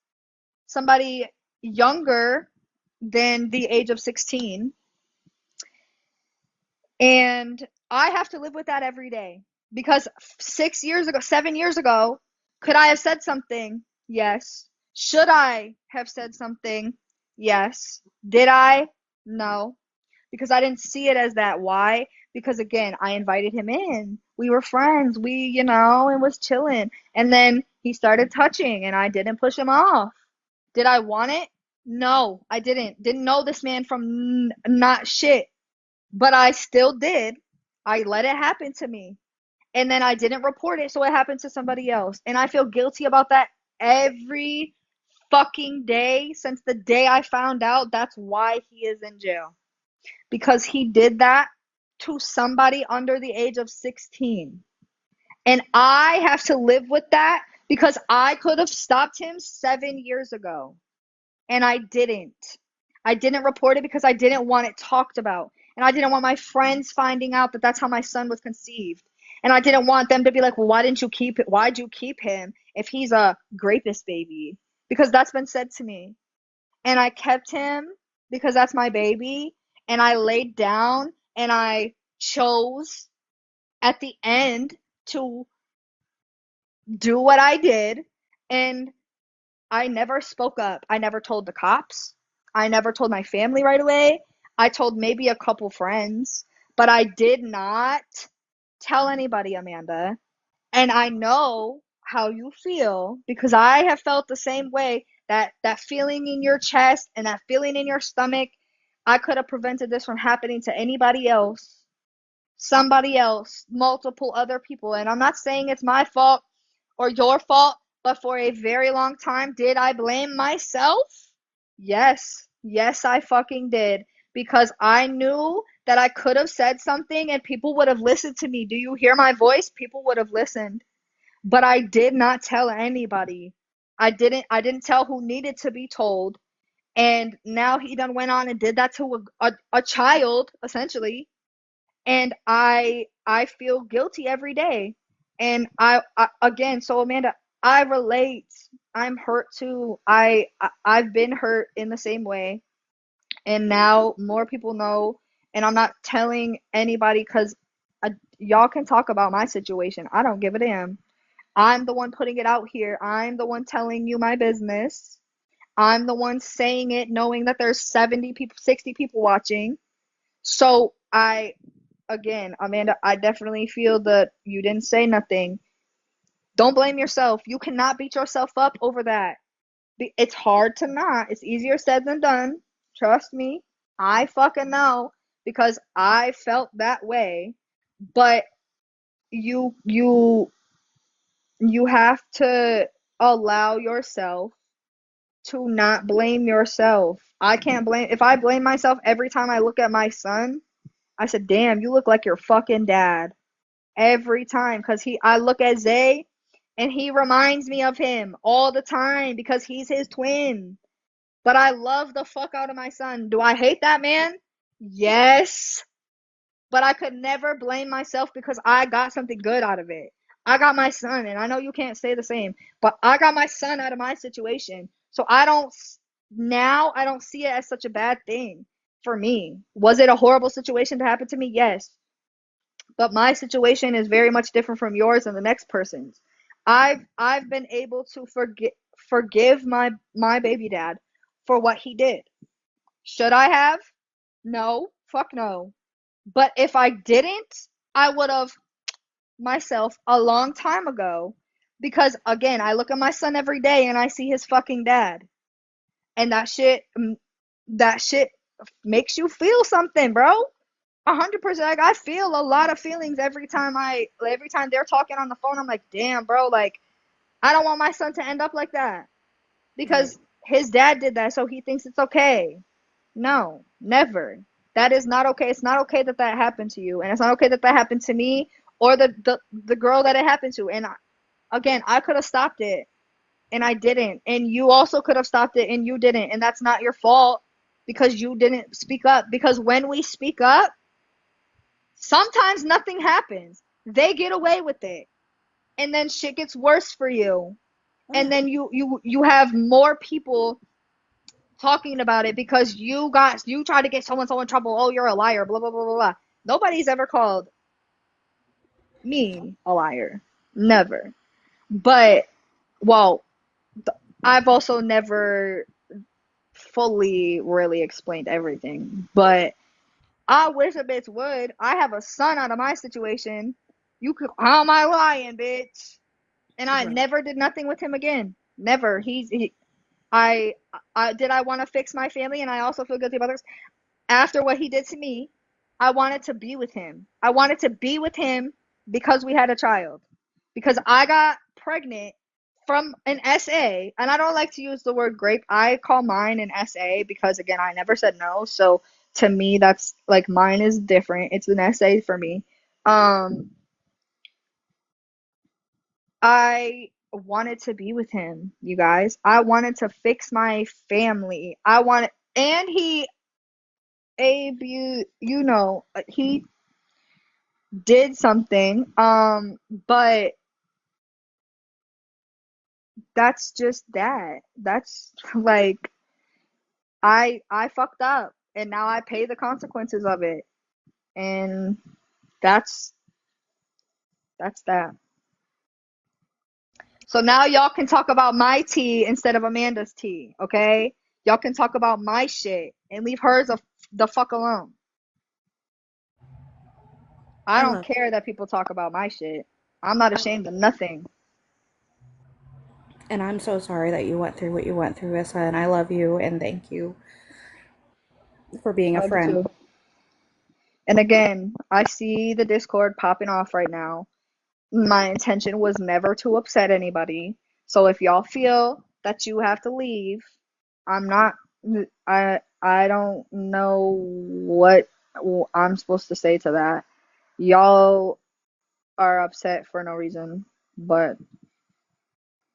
somebody younger than the age of 16. And I have to live with that every day because 6 years ago, 7 years ago, could I have said something? Yes. Should I have said something? Yes. Did I? No. Because I didn't see it as that. Why? Because again, I invited him in. We were friends. And was chilling. And then he started touching and I didn't push him off. Did I want it? No, I didn't. Didn't know this man from not shit. But I still did. I let it happen to me. And then I didn't report it, so it happened to somebody else. And I feel guilty about that every fucking day since the day I found out that's why he is in jail. Because he did that to somebody under the age of 16. And I have to live with that because I could have stopped him 7 years ago. And I didn't. I didn't report it because I didn't want it talked about. And I didn't want my friends finding out that that's how my son was conceived. And I didn't want them to be like, well, why didn't you keep it? Why'd you keep him if he's a rapist baby? Because that's been said to me. And I kept him because that's my baby. And I laid down and I chose at the end to do what I did. And I never spoke up. I never told the cops. I never told my family right away. I told maybe a couple friends, but I did not tell anybody, Amanda. And I know how you feel because I have felt the same way. That feeling in your chest and that feeling in your stomach, I could have prevented this from happening to anybody else, somebody else, multiple other people. And I'm not saying it's my fault or your fault, but for a very long time, did I blame myself? Yes. Yes, I fucking did. Because I knew that I could have said something and people would have listened to me. Do you hear my voice? People would have listened. But I did not tell anybody. I didn't tell who needed to be told. And now he done went on and did that to a child, essentially. And I feel guilty every day. And I again, so Amanda, I relate. I'm hurt too. I've been hurt in the same way, and now more people know. And I'm not telling anybody because y'all can talk about my situation. I don't give a damn. I'm the one putting it out here. I'm the one telling you my business. I'm the one saying it knowing that there's 70 people, 60 people watching. So again, Amanda, I definitely feel that you didn't say nothing. Don't blame yourself. You cannot beat yourself up over that. It's hard to not. It's easier said than done. Trust me. I fucking know because I felt that way. But you you you have to allow yourself to not blame yourself. I can't blame if I blame myself every time I look at my son. I said, "Damn, you look like your fucking dad." Every time because I look at Zay and he reminds me of him all the time because he's his twin. But I love the fuck out of my son. Do I hate that man? Yes. But I could never blame myself because I got something good out of it. I got my son, and I know you can't say the same, but I got my son out of my situation. So I don't see it as such a bad thing for me. Was it a horrible situation to happen to me? Yes. But my situation is very much different from yours and the next person's. I've been able to forgive my baby dad for what he did. Should I have? No, fuck no. But if I didn't, I would have myself a long time ago Because again, I look at my son every day and I see his fucking dad. And that shit makes you feel something, bro. 100%. Like, I feel a lot of feelings every time they're talking on the phone. I'm like, damn, bro, like, I don't want my son to end up like that. Right. Because his dad did that, so he thinks it's okay. No, never. That is not okay. It's not okay that that happened to you, and it's not okay that that happened to me or the girl that it happened to. And again, I could have stopped it, and I didn't. And you also could have stopped it, and you didn't. And that's not your fault because you didn't speak up. Because when we speak up, sometimes nothing happens. They get away with it, and then shit gets worse for you. Oh And yeah. then you have more people talking about it because you tried to get so and so in trouble. Oh, you're a liar. Blah blah blah blah blah. Nobody's ever called me a liar. Never. But well, I've also never fully really explained everything. But I wish a bitch would. I have a son out of my situation. You could, how am I lying, bitch? And I Right. never did nothing with him again. Never. I, I want to fix my family, and I also feel guilty about this. After what he did to me, I wanted to be with him. I wanted to be with him because we had a child. Because I got pregnant from an SA, and I don't like to use the word grape. I call mine an SA because, again, I never said no. So to me, that's like mine is different. It's an SA for me. Um, I wanted to be with him, you guys. I wanted to fix my family. And he did something. But that's just that. That's like I fucked up and now I pay the consequences of it. And that's that's that. So now y'all can talk about my tea instead of Amanda's tea, okay? Y'all can talk about my shit and leave hers the fuck alone. I I don't love care that people talk about my shit. I'm not I, ashamed of nothing. and I'm so sorry that you went through what you went through, Issa, and I love you and thank you for being a I do friend. too. And again, I see the Discord popping off right now. My intention was never to upset anybody. So if y'all feel that you have to leave, I'm not I don't know what I'm supposed to say to that. Y'all are upset for no reason, but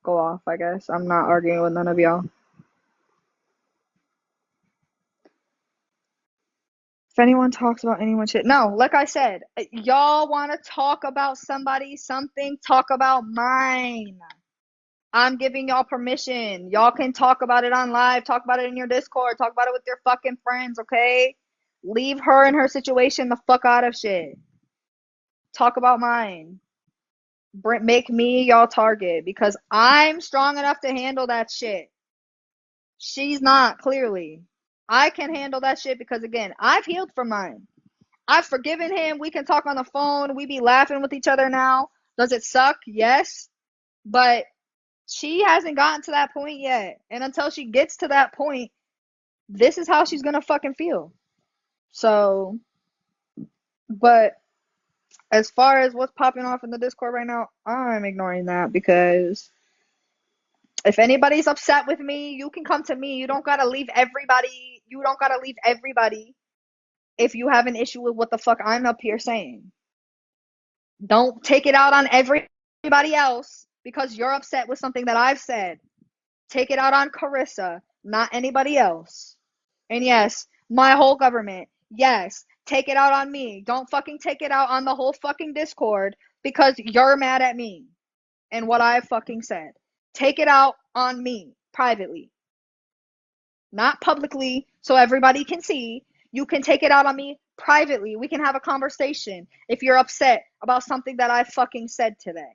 go off, I guess. I'm not arguing with none of y'all. If anyone talks about anyone shit, no, like I said, y'all want to talk about somebody, something, talk about mine. I'm giving y'all permission. Y'all can talk about it on live, talk about it in your Discord, talk about it with your fucking friends, okay? Leave her and her situation the fuck out of shit. Talk about mine. Make me y'all target because I'm strong enough to handle that shit. She's not, clearly. I can handle that shit because, again, I've healed from mine. I've forgiven him. We can talk on the phone. We be laughing with each other now. Does it suck? Yes. But she hasn't gotten to that point yet. And until she gets to that point, this is how she's gonna fucking feel. So, but as far as what's popping off in the Discord right now, I'm ignoring that because if anybody's upset with me, you can come to me. You don't gotta leave everybody. You don't gotta leave everybody if you have an issue with what the fuck I'm up here saying. Don't take it out on everybody else because you're upset with something that I've said. Take it out on Carissa, not anybody else. And yes, my whole government. Yes, take it out on me. Don't fucking take it out on the whole fucking Discord because you're mad at me and what I fucking said. Take it out on me privately, not publicly so everybody can see. You can take it out on me privately. We can have a conversation if you're upset about something that I fucking said today.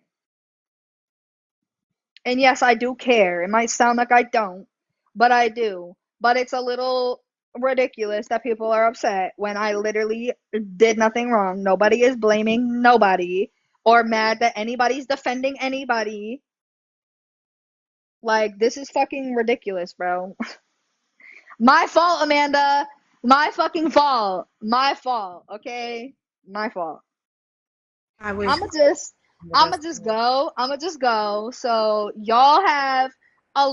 And yes, I do care. It might sound like I don't, but I do. But it's a little ridiculous that people are upset when I literally did nothing wrong. Nobody is blaming nobody or mad that anybody's defending anybody. Like, this is fucking ridiculous, bro. My fault, Amanda. My fucking fault. My fault, okay? My fault. I was I'ma just with us. I'ma just go. I'ma just go. So y'all have a